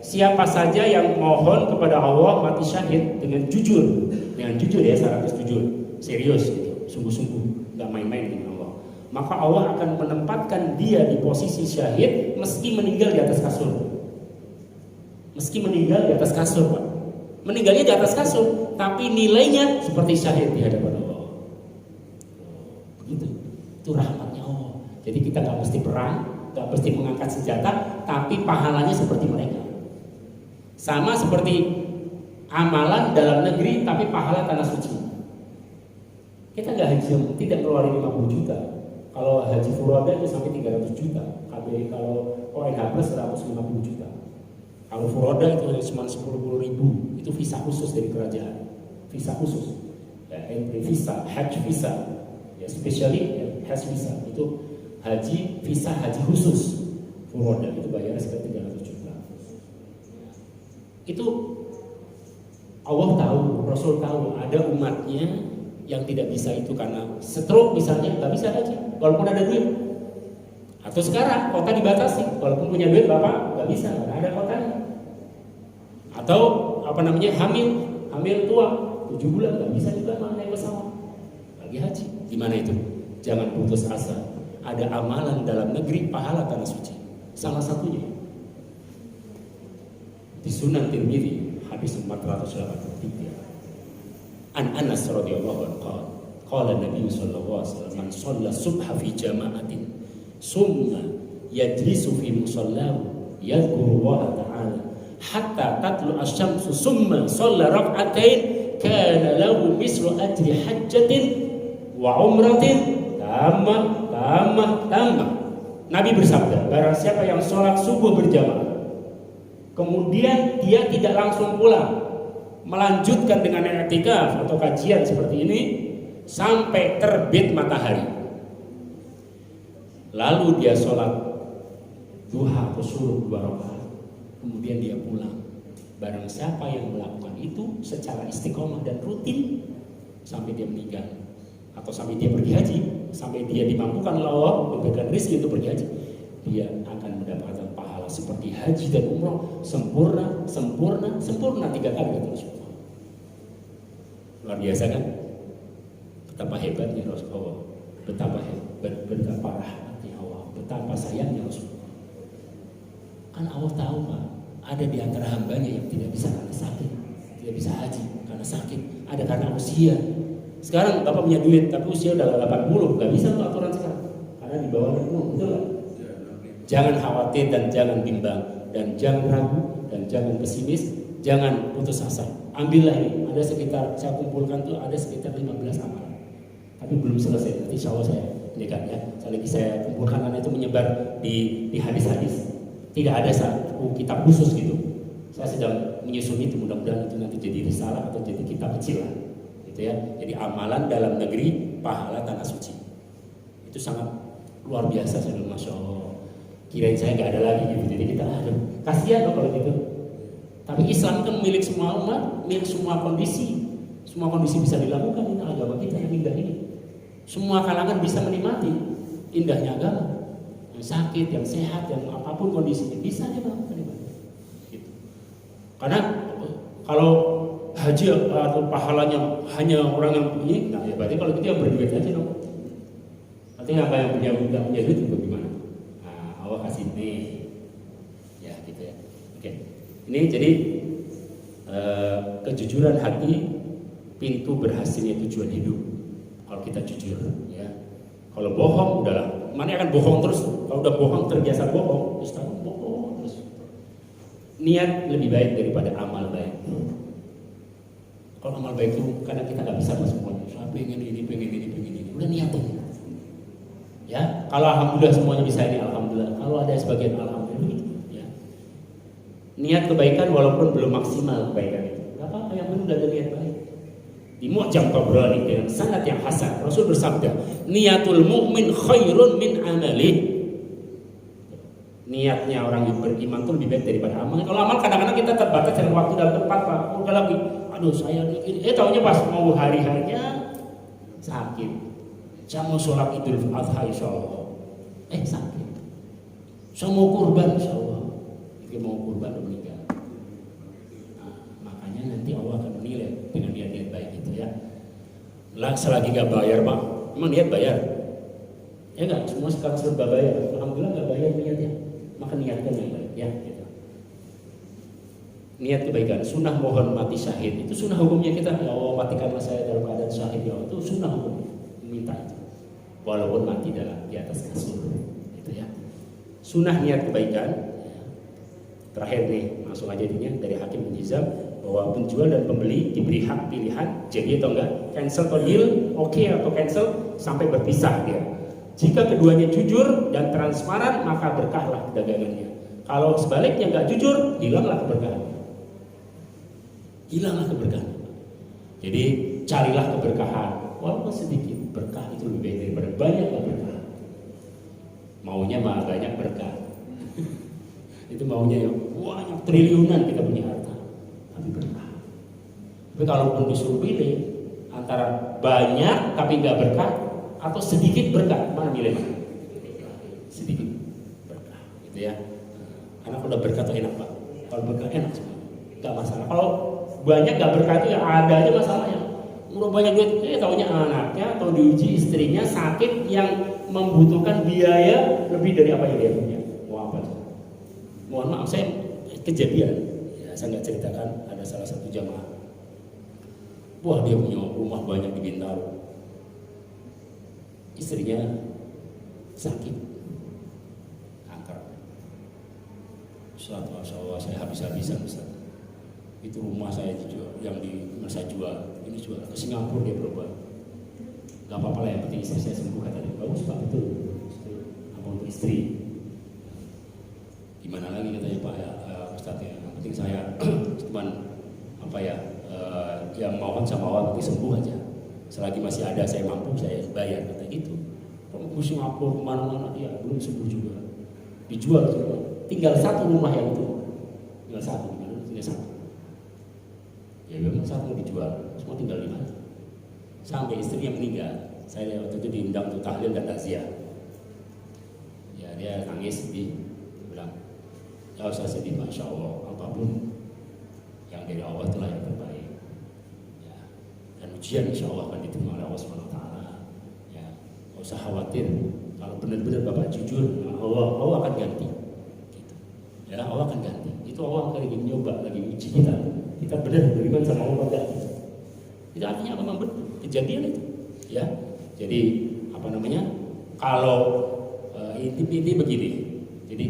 siapa saja yang mohon kepada Allah mati syahid dengan jujur ya, syaratnya jujur, serius gitu, sungguh-sungguh, nggak main-main dengan Allah, maka Allah akan menempatkan dia di posisi syahid meski meninggal di atas kasur. Meski meninggal di atas kasur, Pak. Meninggalnya di atas kasur, tapi nilainya seperti syahid di hadapan Allah. Begitu. Itu rahmatnya Allah. Jadi kita nggak mesti perang, nggak mesti mengangkat senjata, tapi pahalanya seperti mereka. Sama seperti amalan dalam negeri, tapi pahala tanah suci. Kita nggak haji, tidak ngeluarin 50 juta. Kalau haji furoda itu sampai 300 juta. Kalau ONH plus 150 juta. Kalau furoda itu cuma 10 ribu. Itu visa khusus dari kerajaan. Visa khusus. Ya, entry visa, haji visa. Ya, especially ya, haji visa. Itu haji visa haji khusus. Furoda itu bayarnya sekitar 300 juta. Itu Allah tahu, Rasul tahu ada umatnya yang tidak bisa itu karena stroke misalnya, nggak bisa haji walaupun ada duit. Atau sekarang kota dibatasi, walaupun punya duit bapak nggak bisa, nggak ada kotanya. Atau hamil tua 7 bulan nggak bisa juga naik pesawat lagi haji. Gimana itu? Jangan putus asa. Ada amalan dalam negeri pahala tanah suci. Salah satunya di Sunan Tirmidzi hadis 483. An Anas radhiyallahu anhu qala Nabi sallallahu alaihi wasallam man shalla subha fi jama'atin summa yajlisu fi musallahu yadhkuru Allah ta'ala hatta tatlu asy-syamsu summa shalla rak'atain kana lahu mislu ajri hajjatin wa umratin tamah. Nabi bersabda, barang siapa yang sholat subuh berjamaah kemudian dia tidak langsung pulang, melanjutkan dengan i'tikaf atau kajian seperti ini sampai terbit matahari, lalu dia sholat duha atau subuh 2 rakaat, kemudian dia pulang. Barang siapa yang melakukan itu secara istiqomah dan rutin sampai dia meninggal atau sampai dia pergi haji, sampai dia dimampukan oleh Allah memberikan rezeki untuk pergi haji, dia akan mendapatkan pahala seperti haji dan umrah sempurna 3 kali kata Rasulullah. Luar biasa kan? Betapa hebatnya Rasulullah, betapa rahmatnya Allah, betapa sayangnya Rasulullah. Kan Allah tahu Pak, ada di antara hambanya yang tidak bisa karena sakit, tidak bisa haji karena sakit, ada karena usia. Sekarang Bapak punya duit, tapi usia udah 80, nggak bisa tuh aturan sekarang, karena di bawah 60, betul nggak? Jangan khawatir dan jangan bimbang, dan jangan ragu, dan jangan pesimis, jangan putus asa. Ambillah ini, ada sekitar, saya kumpulkan tuh ada sekitar 15 amalan, tapi belum selesai. Nanti insya Allah saya ini kan ya, saya kumpulkan karena itu menyebar di hadis-hadis. Tidak ada satu kitab khusus gitu. Saya sedang menyusun itu, mudah-mudahan itu nanti jadi risalah atau jadi kitab kecil lah. Ya, jadi amalan dalam negeri pahala tanah suci itu sangat luar biasa. Saya bilang Masya Allah, kirain saya nggak ada lagi gitu. Jadi kita kasihan loh kalau gitu. Tapi Islam kan milik semua umat, milik semua kondisi bisa dilakukan. Ini agama kita yang indah ini, semua kalangan bisa menikmati indahnya agama. Yang sakit, yang sehat, yang apapun kondisinya bisa dilakukan gitu. Karena kalau haji atau pahalanya hanya orang yang punya, nah ya berarti kalau gitu yang berduit aja dong. Nanti apa yang punya duit itu bagaimana? Nah, Allah kasih nih, ya gitu ya. Oke, ini jadi kejujuran hati pintu berhasilnya tujuan hidup. Kalau kita jujur, ya. Kalau bohong, udahlah. Mana akan bohong terus? Kalau udah bohong terbiasa bohong, terus kamu bohong terus. Niat lebih baik daripada amal baik. Kalau amal baik itu kadang kita nggak bisa semuanya. Saya pengen ini, udah niatin. Ya, kalau alhamdulillah semuanya bisa ini, alhamdulillah. Kalau ada sebagian alhamdulillah, ya. Niat kebaikan walaupun belum maksimal kebaikan itu. Gak apa-apa, yang penting udah ada niat baik. Di Mu'jam Tabrani dengan sanad yang hasan, Rasul bersabda, niatul mu'min khairun min amalih. Niatnya orang yang beriman itu lebih baik daripada amal. Kalau amal kadang-kadang kita terbatas dengan waktu dan tempat, Pak. Udah lagi, aduh saya ini, tahunya pas mau hari-harinya sakit. Saya mau sholat Idul Adha insyaallah, sakit. Saya mau kurban insyaallah, dia mau kurban udah meninggal. Nah, makanya nanti Allah akan menilai dengan niat-niat baik itu ya. Lah selagi gak bayar Pak, emang niat bayar? Ya nggak, semua sekarang serba bayar. Alhamdulillah gak bayar niatnya, maka niatkan yang baik ya. Gitu. Niat kebaikan, sunnah mohon mati syahid itu sunnah hukumnya kita. Ya Allah matikanlah saya dalam keadaan syahid ya Allah, itu sunnah hukumnya, minta itu. Walaupun mati di atas kasur, gitu ya. sunnah niat kebaikan. Terakhir nih, langsung aja ininya dari Hakim bin Hizam bahwa penjual dan pembeli diberi hak pilihan jadi atau enggak, cancel atau deal, oke atau cancel sampai berpisah dia. Jika keduanya jujur dan transparan maka berkahlah dagangannya. Kalau sebaliknya enggak jujur, hilanglah keberkahan. Hilanglah keberkahan. Jadi carilah keberkahan. Walaupun sedikit, berkah itu lebih baik daripada banyak berkah. Maunya mah banyak berkah. Itu maunya ya banyak triliunan kita punya harta, tapi berkah. Tapi kalaupun disuruh pilih antara banyak tapi nggak berkah atau sedikit berkah, mana milih? Sedikit berkah, gitu ya. Karena kalau udah berkah tuh enak Pak. Kalau berkah enak semua, nggak masalah. Kalau banyak nggak berkah itu ya ada aja masalahnya. Udah banyak duit, taunya anaknya atau diuji istrinya sakit yang membutuhkan biaya lebih dari apa yang dia punya. Mau apa? Mohon maaf, saya kejadian, ya, saya nggak ceritakan, ada salah satu jamaah, wah dia punya rumah banyak di Bintaro, istrinya sakit kanker. Ustaz, Masya Allah, saya habis-habisan Ustaz. Itu rumah saya dijual, yang saya jual, ini jual ke Singapura dia berobat. Gak apa-apa lah, yang penting istri saya sembuh kata dia. Bagus Pak, betul. Apa untuk istri? Gimana lagi katanya Pak ya, Ustadz ya, yang penting saya cuman apa ya, yang mohon sama Allah nanti sembuh aja. Selagi masih ada saya mampu saya bayar kata gitu. Kalau ke Singapura kemana-mana ya belum sembuh juga. Dijual semua. Tinggal satu rumah yang itu. Tinggal satu, tinggal satu. Ya memang satu dijual, semua tinggal 5. Sampai istrinya meninggal. Saya waktu itu diundang untuk tahlil dan takziah. Ya dia nangis sedih, bilang, "Ya usah sedih, Masya Allah, apapun yang dari Allah itulah yang terbaik. Ya, dan ujian Insya Allah akan diterima oleh Allah SWT. Ya, nggak usah khawatir. Kalau benar-benar Bapak jujur, Allah akan ganti. Gitu. Ya, Allah akan ganti. Itu Allah akan lagi nyoba, lagi uji kita. Kita benar beriman sama Allah enggak? Itu artinya memang benar kejadian itu. Ya, jadi apa namanya? Kalau inti begini. Jadi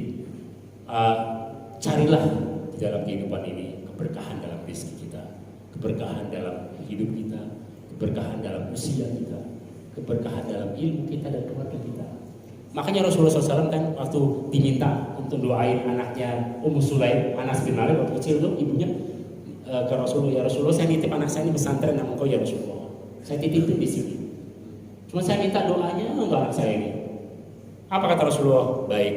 carilah di dalam kehidupan ini keberkahan dalam rezeki kita, keberkahan dalam hidup kita, keberkahan dalam usia kita, keberkahan dalam ilmu kita dan keluarga kita. Makanya Rasulullah SAW kan waktu diminta untuk doain anaknya Ummu Sulaim, Anas bin Malik waktu kecil itu, ibunya ke Rasulullah, ya Rasulullah saya nitip anak saya ini pesantren nama engkau ya Rasulullah. Saya titipin di sini. Cuma saya minta doanya untuk anak saya ini. Apa kata Rasulullah? Baik.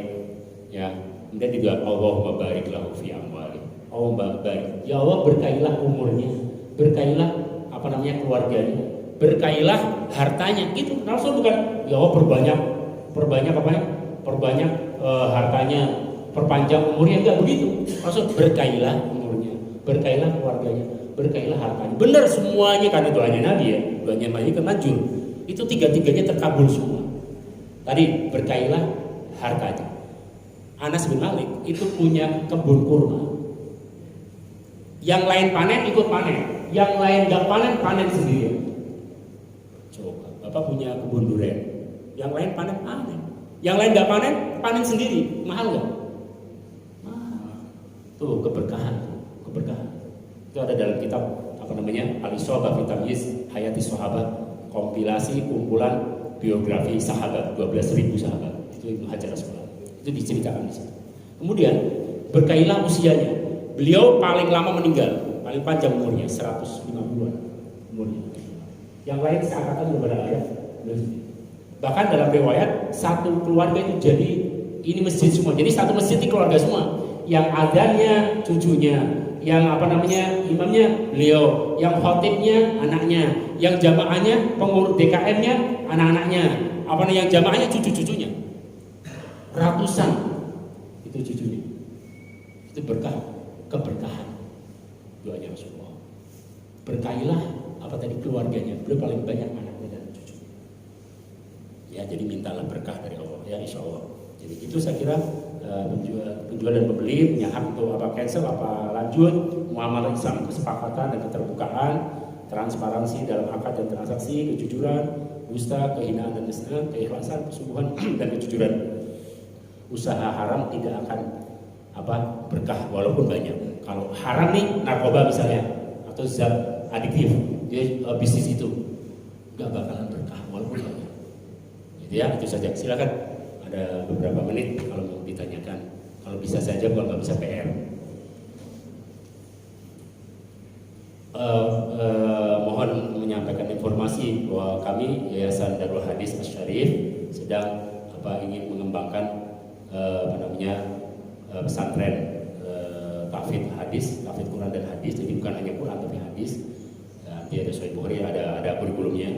Ya. Kemudian juga Allahumma barik lahu fi amwali. Allahumma barik. Ya Allah berkailah umurnya, berkailah apa namanya keluarganya, berkailah hartanya. Gitu. Rasul bukan ya Allah perbanyak apa ya? Perbanyak hartanya, perpanjang umurnya, enggak begitu. Rasul berkailah umurnya, berkailah keluarganya, berkailah hartanya. Benar semuanya karena doanya Nabi ya, doanya Nabi kan manjur. Itu tiga-tiganya terkabul semua. Tadi berkailah hartanya. Anas bin Malik itu punya kebun kurma. Yang lain panen ikut panen, yang lain gak panen sendiri. Coba, Bapak punya kebun durian, yang lain panen, yang lain gak panen sendiri, mahal gak? Mahal. Tuh keberkahan. Itu ada dalam kitab apa namanya Al-Isabah fi Tamyiz Hayati Sahabat, kompilasi kumpulan biografi sahabat 12.000 sahabat. Itu Ibnu Hajar Asqalani. Itu diceritakan di situ. Kemudian berkailah usianya. Beliau paling lama meninggal, paling panjang umurnya 150-an umurnya. Yang lain seangkatan belum ada. Bahkan dalam riwayat satu keluarga itu jadi ini masjid semua. Jadi satu masjid itu keluarga semua. Yang adanya cucunya, yang apa namanya imamnya beliau, yang khotibnya anaknya, yang jamaahnya pengurus DKM-nya anak-anaknya, apa namanya yang jamaahnya cucu-cucunya. Ratusan itu cucunya. Itu berkah, keberkahan doanya Rasulullah. Berkailah apa tadi keluarganya. Beliau paling banyak anaknya dan cucunya. Ya, jadi mintalah berkah dari Allah ya insya Allah. Jadi itu saya kira penjual dan pembeli punya hak untuk apa cancel, apa lanjut, muamalah Islam, kesepakatan dan keterbukaan, transparansi dalam akad dan transaksi, kejujuran, dusta, kehinaan dan kesenangan, keikhlasan, kesungguhan dan kejujuran. usaha haram tidak akan berkah walaupun banyak. Kalau haram nih narkoba misalnya atau zat adiktif, dia bisnis itu nggak bakalan berkah walaupun banyak. Gitu ya, itu saja. Silakan, ada beberapa menit kalau mau ditanyakan. Kalau bisa saja, kalau nggak bisa PR. Mohon menyampaikan informasi bahwa kami Yayasan Darul Hadis Asy-Syarif sedang ingin mengembangkan pesantren tahfidz hadis, tahfidz Quran dan hadis. Jadi bukan hanya Quran tapi hadis. Nanti ada Sahih Bukhari, ada kurikulumnya.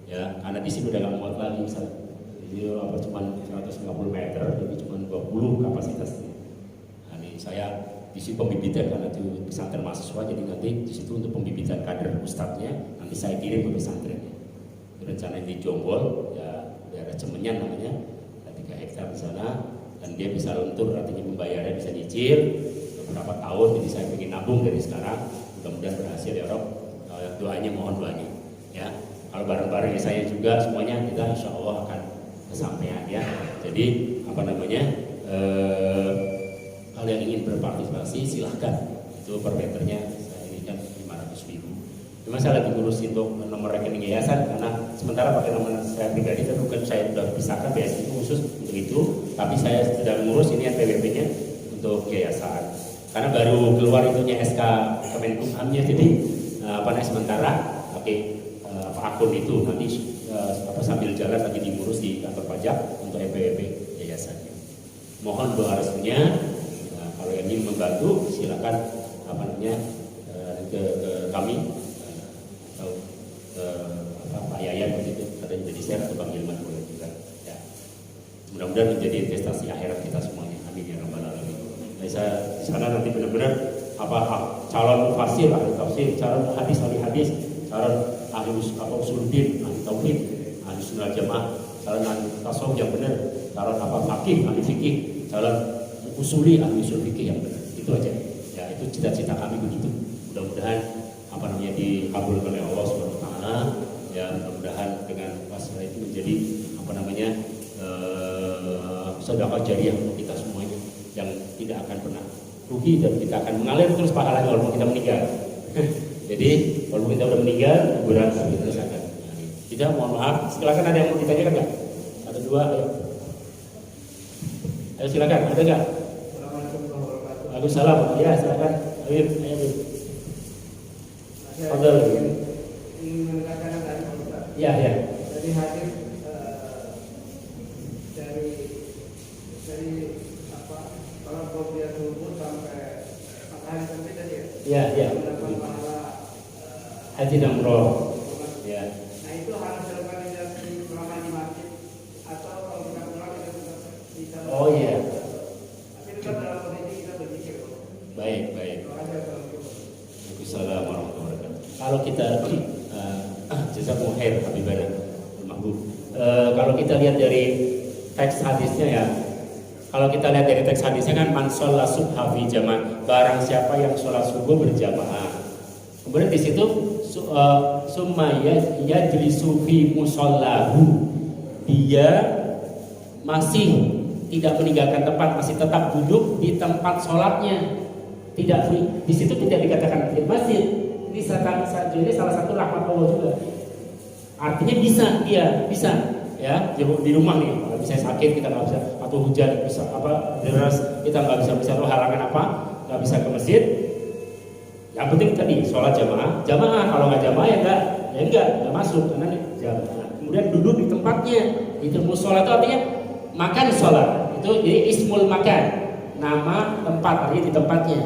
Ya, karena di sini udah nggak muat lagi misalnya. Jadi cuma 150 meter, jadi cuma 20 kapasitasnya. Nah, ini saya di sini pembibitan karena itu pesantren mahasiswa, jadi nanti di situ untuk pembibitan kader ustadznya nanti saya kirim ke pesantrennya. Rencana di Jonggol, ya daerah Cemenyan namanya, ada 3 hektar di sana. Dan dia bisa luntur, artinya membayarnya bisa nyicil beberapa tahun. Jadi saya ingin nabung dari sekarang, mudah-mudahan berhasil ya Rob. Doanya, mohon doanya ya. Kalau bareng-bareng saya juga semuanya kita insya Allah akan kesampaian ya. Jadi kalau yang ingin berpartisipasi silahkan. Itu per meternya saya ini kan 500.000. Cuma saya lagi ngurus untuk nomor rekening yayasan karena sementara pakai nomor saya pribadi, tapi bukan saya sudah pisahkan BSI itu khusus untuk itu, tapi saya sedang ngurus ini NPWP-nya untuk yayasan. Karena baru keluar itunya SK Kemenkumhamnya, jadi sementara pakai akun itu nanti sambil jalan lagi diurus di kantor pajak untuk NPWP yayasannya. Mohon doa restunya. Kalau yang ingin membantu silakan ke kami atau Pak Yayan begitu, ada jadi share atau Bang Hilman boleh juga ya. Mudah-mudahan menjadi investasi akhirat kita semuanya, amin ya rabbal alamin. Nah, saya di sana nanti benar-benar calon mufasir, ahli tafsir, calon hadis, ahli hadis, calon ahli usuluddin, ahli tauhid, ahli sunnah jamaah, calon ahli tasawuf yang benar, calon fakih, ahli fikih, calon usuli, ahli usul fikih yang benar. Itu aja. Ya, itu cita-cita kami begitu. Mudah-mudahan dikabulkan oleh Allah Subhanahu wa taala. Ya, mudah-mudahan dengan wasilah itu menjadi sedekah jariah untuk kita semuanya yang tidak akan pernah rugi dan kita akan mengalir terus pahalanya walaupun kita meninggal. Jadi walaupun kita sudah meninggal, kuburan kami terus akan. Tidak, mohon maaf. Silakan, ada yang mau ditanyakan nggak? Satu dua, ayo. Ayo silakan, ada nggak? Waalaikumsalam. Ya, silakan. Ayo. Fadhal. Ingin menekankan tadi Pak. Ya. Jadi hadir dari kalau kopiah subuh sampai matahari terbit tadi ya. Ya. Mendapat pahala Haji dan umroh. Ya. Nah, itu harus dilakukan selama di masjid atau kalau kita pulang kita bisa. Oh iya. Tapi tetap dalam kondisi kita berzikir. Baik. Waalaikumsalam warahmatullahi wabarakatuh. Kalau kita jazakumullah khair habibana mahbub. Kalau kita lihat dari teks hadisnya ya. Kalau kita lihat dari teks hadisnya kan man shalla subha fi jamaah, barang siapa yang sholat subuh berjamaah. Kemudian di situ summa yajlisu fi musallahu, dia masih tidak meninggalkan tempat, masih tetap duduk di tempat sholatnya. Tidak, di situ tidak dikatakan di masjid. Ini salah satu rahmat Allah juga. Artinya bisa ya di rumah nih. Kalau misalnya sakit kita nggak bisa, atau hujan bisa deras kita nggak bisa halangan nggak bisa ke masjid. Yang penting tadi sholat jamaah. Kalau nggak jamaah ya nggak masuk karena jamaah. Kemudian duduk di tempatnya. Itu musola itu artinya makan sholat. Itu jadi ismul makan, nama tempat, artinya di tempatnya.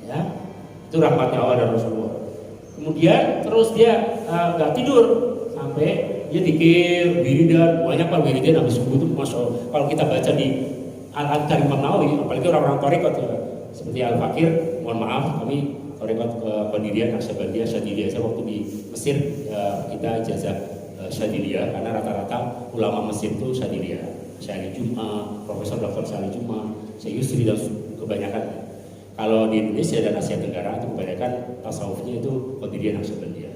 Ya, itu rahmatnya Allah dan Rasulullah. Kemudian terus dia nggak tidur sampai dia dikir wiridan, banyak Pak wiridan habis subuh itu masya Allah. Kalau kita baca di Al-Adhkar Imam Nawawi, apalagi orang-orang tarekat ya, seperti Al-Fakir, mohon maaf kami tarekat Qadiriyah, Naqsyabandiyah, Syadziliyah. Saya waktu di Mesir kita ijazah Syadziliyah karena rata-rata ulama Mesir itu Syadziliyah. Syahli Jum'ah, Profesor Dr. Syahli Jum'ah, Syekh Yusri dan kebanyakan. Kalau di Indonesia dan Asia Tenggara itu kebanyakan tasawufnya itu Qadiriyah Naqsyabandiyah.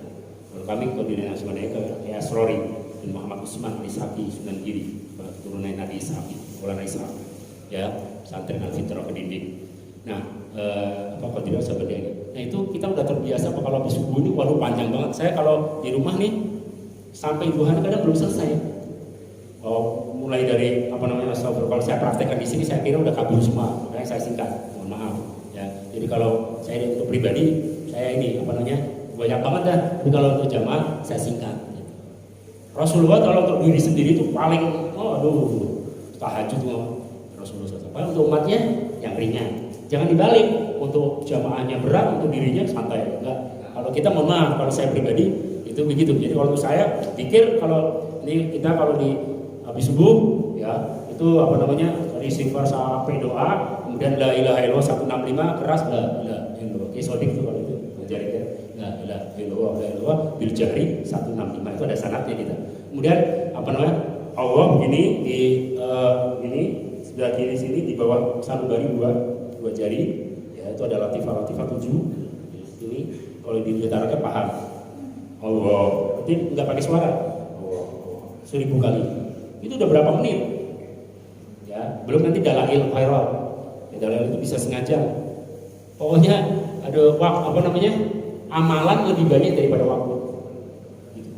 Kalau kami Qadiriyah Naqsyabandiyah ke Asrori dan Muhammad Usman Al-Ishaqi Sunan Giri, keturunan Nabi Ishaqi, Maulana Ishaq. ya, pesantren Al-Fitrah Kediri. Nah, apa tidak sebenarnya? Nah itu kita udah terbiasa kalau habis subuh ini waduh panjang banget. Saya kalau di rumah nih sampai 2 hari kadang belum selesai. Oh, mulai dari apa namanya astagfirullah. Kalau saya praktekkan di sini saya kira udah kabur semua, makanya saya singkat. Mohon maaf. Ya, jadi kalau saya untuk pribadi saya ini apa namanya banyak banget dah. Tapi kalau untuk jamaah saya singkat. Rasulullah kalau untuk diri sendiri itu paling tahajud Rasulullah SAW. Untuk umatnya yang ringan. Jangan dibalik, untuk jamaahnya berat, untuk dirinya santai. Enggak. Kalau kita mohon maaf, kalau saya pribadi itu begitu. Jadi kalau untuk saya pikir kalau ini kita kalau di habis subuh ya itu apa namanya dari istighfar sampai doa, kemudian la ilaha illallah 165 keras la ilaha illallah. Sodik itu kalau itu ngajarin ya. La ilaha illallah bil jahri 165 itu ada syaratnya kita. Kemudian apa namanya? Allah begini di ini sebelah kiri sini di bawah sanubari dua jari ya itu ada latifah 7 ini kalau diutarakan paham Allah berarti nggak pakai suara Allah 1000 kali itu udah berapa menit ya belum nanti dalail khairat ya, dalail itu bisa sengaja pokoknya ada waktu apa namanya amalan lebih banyak daripada waktu gitu.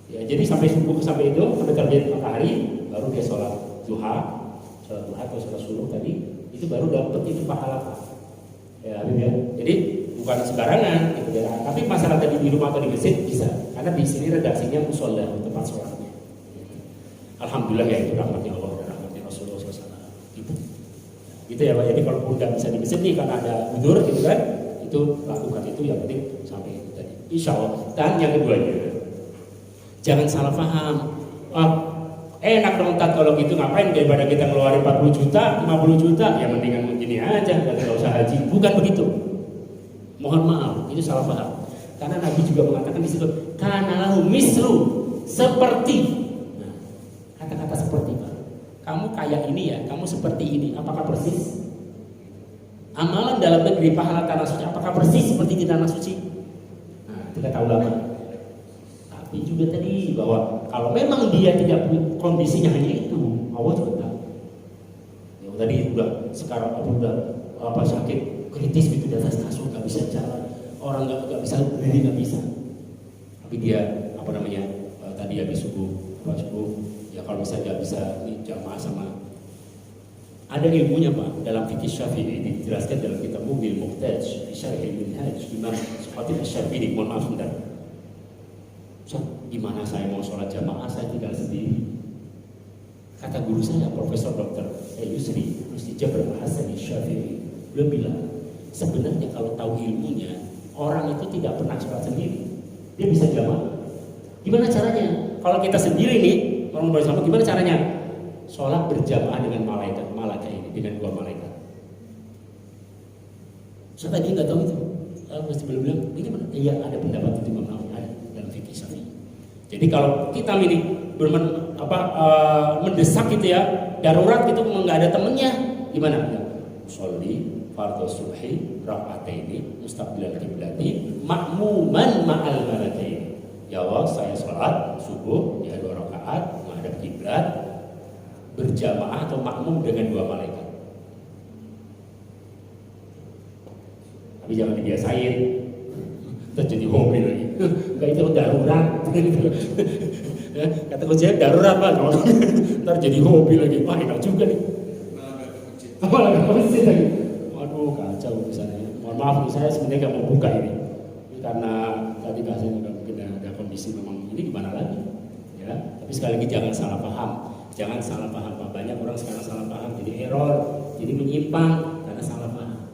Ya jadi sampai subuh sampai terbit matahari baru dia sholat duha atau sholat subuh tadi itu baru dapat itu pahala ya, ya. Jadi bukan sembarangan gitu ya. Tapi masalah tadi di rumah atau di masjid bisa karena di sini redaksinya musholla tempat sholatnya alhamdulillah ya itu rahmatnya Allah dan rahmatnya Rasulullah SAW gitu ya Pak. Jadi kalau udah bisa di masjid nih karena ada udzur gitu kan itu lakukan itu yang penting sampai itu tadi insya Allah. Dan yang keduanya jangan salah paham enak dong Tat kalau gitu ngapain daripada kita ngeluarin 40 juta, 50 juta ya mendingan begini aja nggak usah haji. Bukan begitu. Mohon maaf, itu salah paham. Karena Nabi juga mengatakan di situ kana lahu mislu seperti. Nah, kata-kata seperti Pak. Kamu kayak ini ya, kamu seperti ini. Apakah persis? Amalan dalam negeri pahala tanah suci apakah persis seperti di tanah suci? Nah, itu kata ulama. Tapi juga tadi bahwa kalau memang dia tidak punya kondisinya hanya itu, Allah juga tahu. Ya tadi udah sekarang udah sakit kritis gitu di atas kasur nggak bisa jalan, orang nggak bisa berdiri nggak bisa. Tapi dia apa namanya tadi habis subuh ya kalau misalnya nggak bisa jamaah sama ada ilmunya Pak dalam fikih Syafi'i dijelaskan dalam kitab Mughil Muhtaj Syarh Al-Minhaj Imam Syafi'i Asy-Syafi'i mohon maaf sebentar. Gimana saya mau sholat jamaah saya tinggal sendiri? Kata guru saya Profesor Dr. Yusri Mustijab Al-Hasan Syafi'i beliau bilang sebenarnya kalau tahu ilmunya orang itu tidak pernah sholat sendiri dia bisa jamaah. Gimana caranya? Kalau kita sendiri nih orang bersama gimana caranya? Sholat berjamaah dengan malaikat ini dengan 2 malaikat. Saya tadi nggak tahu itu. Mesti belum bilang ini mana? Iya ada pendapat itu Imam Nawawi ada dalam fikih Syafi'i. Jadi kalau kita ini mendesak gitu ya, darurat gitu nggak ada temennya, gimana? Sholli fardhu subhi raka'ataini mustaqbilal qiblati ma'muman ma'al malakaini. Ya Allah, saya sholat subuh ya 2 rakaat menghadap kiblat berjamaah atau makmum dengan 2 malaikat. Tapi jangan dibiasain. Terjadi hobi lagi. Enggak itu darurat. Kata coach saya darurat Pak. Ntar jadi hobi lagi. Wah enak juga nih. Malah gak masjid lagi. Waduh kacau misalnya. Mohon maaf saya sebenarnya gak mau buka ini. Karena tadi bahasanya mungkin ada kondisi memang ini gimana lagi. Ya. Tapi sekali lagi jangan salah paham. Jangan salah paham Pak. Banyak orang sekarang salah paham. Jadi error. Jadi menyimpang karena salah paham.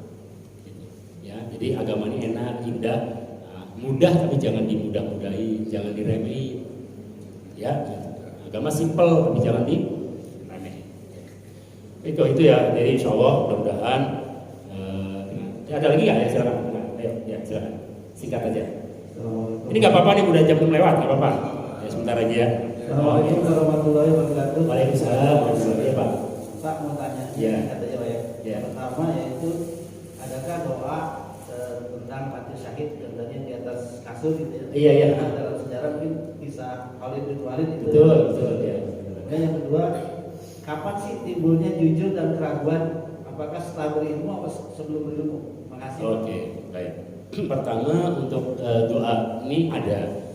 Ya. Jadi agama ini enak, indah. Mudah tapi jangan dimudah-mudahi, jangan diremehi. Ya, agama simpel tapi jangan diremehi. Itu ya. Jadi insya Allah mudah-mudahan. Ada lagi nggak ya silakan. Ayo ya silakan. Singkat aja. Ini nggak apa-apa nih udah jam lewat nggak apa-apa. Ya sebentar aja ya. Assalamualaikum warahmatullahi wabarakatuh. Waalaikumsalam warahmatullahi wabarakatuh. Pak. Pak mau tanya. Ya. Katanya Pak ya. Ya. Pertama yaitu adakah doa tentang mati syahid contohnya di atas kasur gitu ya. Iya iya. Nah, dalam sejarah mungkin bisa Khalid bin Walid itu. Betul ya. Dan yang kedua kapan sih timbulnya jujur dan keraguan? Apakah setelah berilmu atau sebelum berilmu? Makasih. Oke, baik. Pertama untuk doa ini ada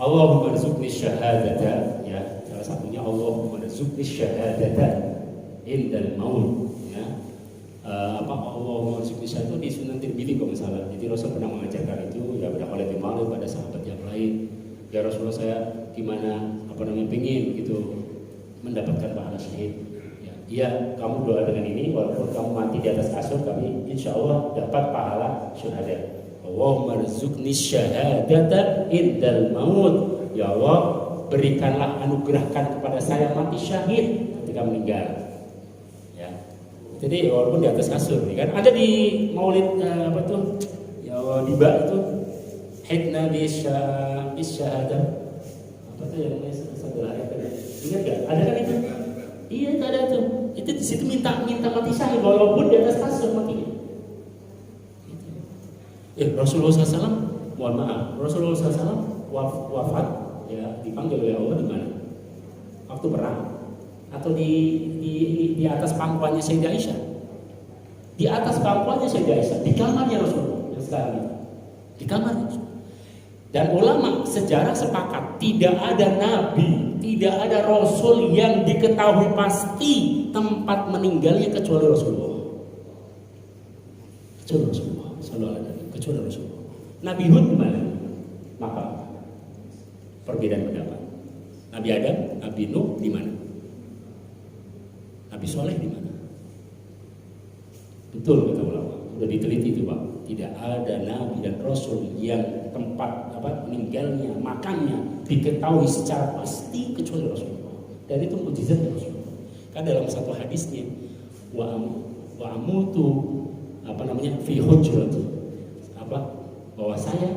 Allahumma rzuqni syahadata, ya. Salah satunya Allahumma rzuqni syahadata indal maut, ya. Allahumma rzuqni syahadata di Sunan Tirmidzi kalau nggak salah. Jadi Rasul pernah mengajarkan itu, ya pada oleh Imam pada sahabat yang lain. Ya Rasulullah, saya gimana pengin gitu mendapatkan pahala syahid. Iya, kamu doa dengan ini, walaupun kamu mati di atas kasur, kami insya Allah dapat pahala syuhada. Allahumma rzuqni syahadata indal maut. Ya Allah, berikanlah, anugerahkan kepada saya mati syahid ketika meninggal. Ya. Jadi walaupun di atas kasur, kan ada di Maulid Ya Allah, di bak itu hidna bi syahadah. Apa tuh yang sebelah ayat tadi? Ingat enggak? Ada kan itu? Iya, itu ada tuh. Itu di situ minta mati syahid walaupun di atas kasur matinya. Rasulullah SAW, mohon maaf, Rasulullah SAW wafat, ya dipanggil oleh Allah di mana? Waktu perang atau di atas pangkuannya Sayyidah Aisyah? Di atas pangkuannya Sayyidah Aisyah, di kamarnya Rasulullah yang sekarang ini. Di kamarnya. Dan ulama sejarah sepakat tidak ada nabi, tidak ada rasul yang diketahui pasti tempat meninggalnya kecuali Rasulullah. Kecuali Rasulullah, sallallahu alaihi wasallam, kecuali Rasulullah. Nabi Hud di mana? Maka perbedaan pendapat. Nabi Adam, Nabi Nuh di mana? Nabi Soleh di mana? Betul kata ulama, sudah diteliti itu Pak. Tidak ada nabi dan rasul yang tempat meninggalnya, makamnya diketahui secara pasti kecuali Rasulullah. Dan itu mukjizat Rasulullah. Kan dalam satu hadisnya wa amutu fi hujrati, bahwa saya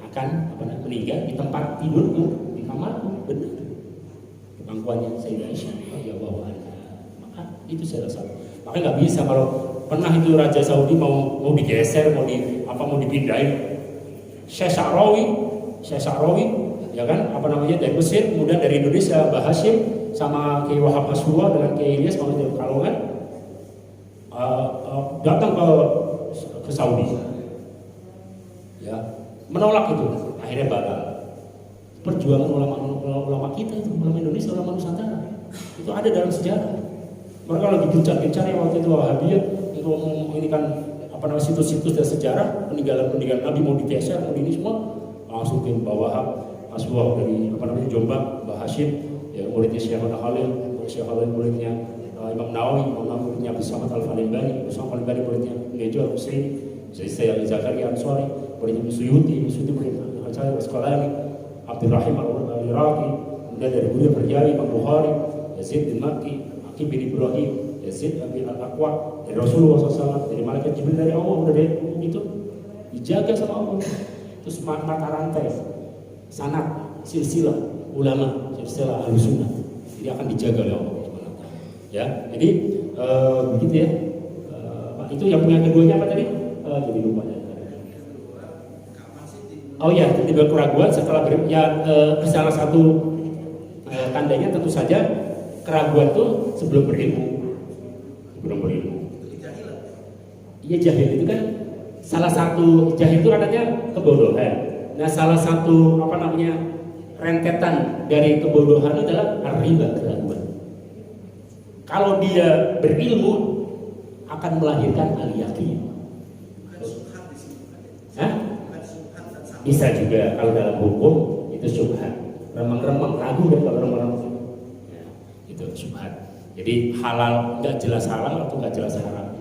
akan meninggal di tempat tidurku, di kamarku, benar. Di pangkuannya Sayyidah Aisyah radhiyallahu anha. Maka itu salah satu. Makanya nggak bisa kalau pernah itu Raja Saudi mau digeser, mau dipindahin. Syekh Sa'rawi, ya kan, dari Mesir, kemudian dari Indonesia Mbah Hashim sama Kiai Wahab Hasbullah dengan Kiai Ilyas mau dari Kalongan datang ke Saudi, ya menolak itu, akhirnya batal. Perjuangan ulama kita itu, ulama Indonesia, ulama Nusantara itu ada dalam sejarah. Mereka lagi gencar-gencarnya waktu itu Wahabiyah untuk ini kan situs-situs dan sejarah peninggalan Nabi mau digeser, mau ini semua langsung ke Mbah Wahab Hasbullah dari Jombang, Mbah Hashim, ya muridnya Syekh Khalil, muridnya Imam Nawawi, muridnya Abdul Samad Al-Falimbani, muridnya Nejo Al-Husaini, Sayyid Zakaria Ansari, muridnya Suyuti muridnya Al-Hasan Al-Asqalani, Abdul Rahim Al-Iraqi, kemudian dari Buya Berjari, Imam Bukhari, Yazid bin Makki, Hakim bin Ibrahim, Yazid bin Al-Aqwa, dari Rasulullah SAW, dari Malaikat Jibril, dari Allah, udah dari itu dijaga sama Allah. Terus mata rantai sanad silsilah ulama, silsilah Ahlussunnah, jadi akan dijaga oleh Allah. Ya, jadi begitu ya. Itu yang punya keduanya apa tadi? Jadi lupa ya. Oh ya, timbul keraguan setelah salah satu tandanya tentu saja keraguan itu sebelum berilmu. Iya, jahil itu kan salah satu, jahil itu katanya kebodohan. Nah, salah satu rentetan dari kebodohan adalah riba, keraguan. Kalau dia berilmu akan melahirkan al-yaqin. Bisa juga kalau dalam hukum itu syubhat. Remang-remang ragu dan kalau remang-remang ya, itu syubhat. Jadi halal nggak jelas halal atau nggak jelas haram.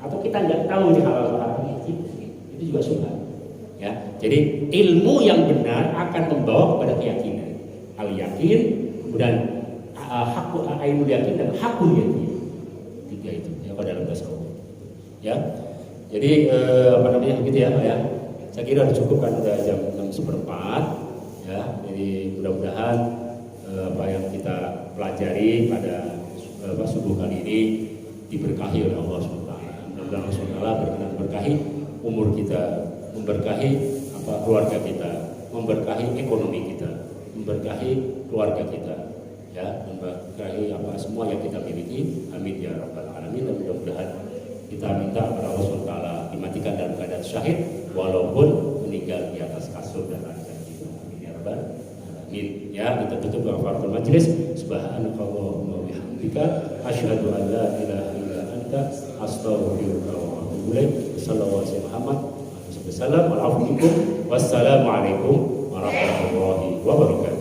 Atau kita nggak tahu ini halal atau haram, itu juga syubhat. Ya, jadi ilmu yang benar akan membawa kepada keyakinan. Al-yakin, kemudian hakul ainul yakin dan hakul yakin. Tiga itu ya pada dalam bahasa umum. Ya. Jadi begitu ya, Pak ya. Saya kira cukup kan udah jam 6:04 ya. Jadi mudah-mudahan apa yang kita pelajari pada subuh kali ini diberkahi oleh Allah SWT. Mudah-mudahan Allah SWT berkenan berkahi umur kita, memberkahi keluarga kita, memberkahi ekonomi kita, memberkahi keluarga kita. ya, memberkahi apa semua yang kita miliki. Amin ya rabbal alamin. Dan mudah-mudahan kita minta kepada Allah SWT dimatikan dalam keadaan syahid walaupun meninggal di atas kasur dan ranjang kita. Amin ya rabbal alamin. Ya, kita tutup kafaratul majlis. Subhanakallahumma wa bihamdika asyhadu an la ilaha illa anta astaghfiruka wa atubu ilaik. Sallallahu alaihi Muhammad. Wassalamualaikum warahmatullahi wabarakatuh.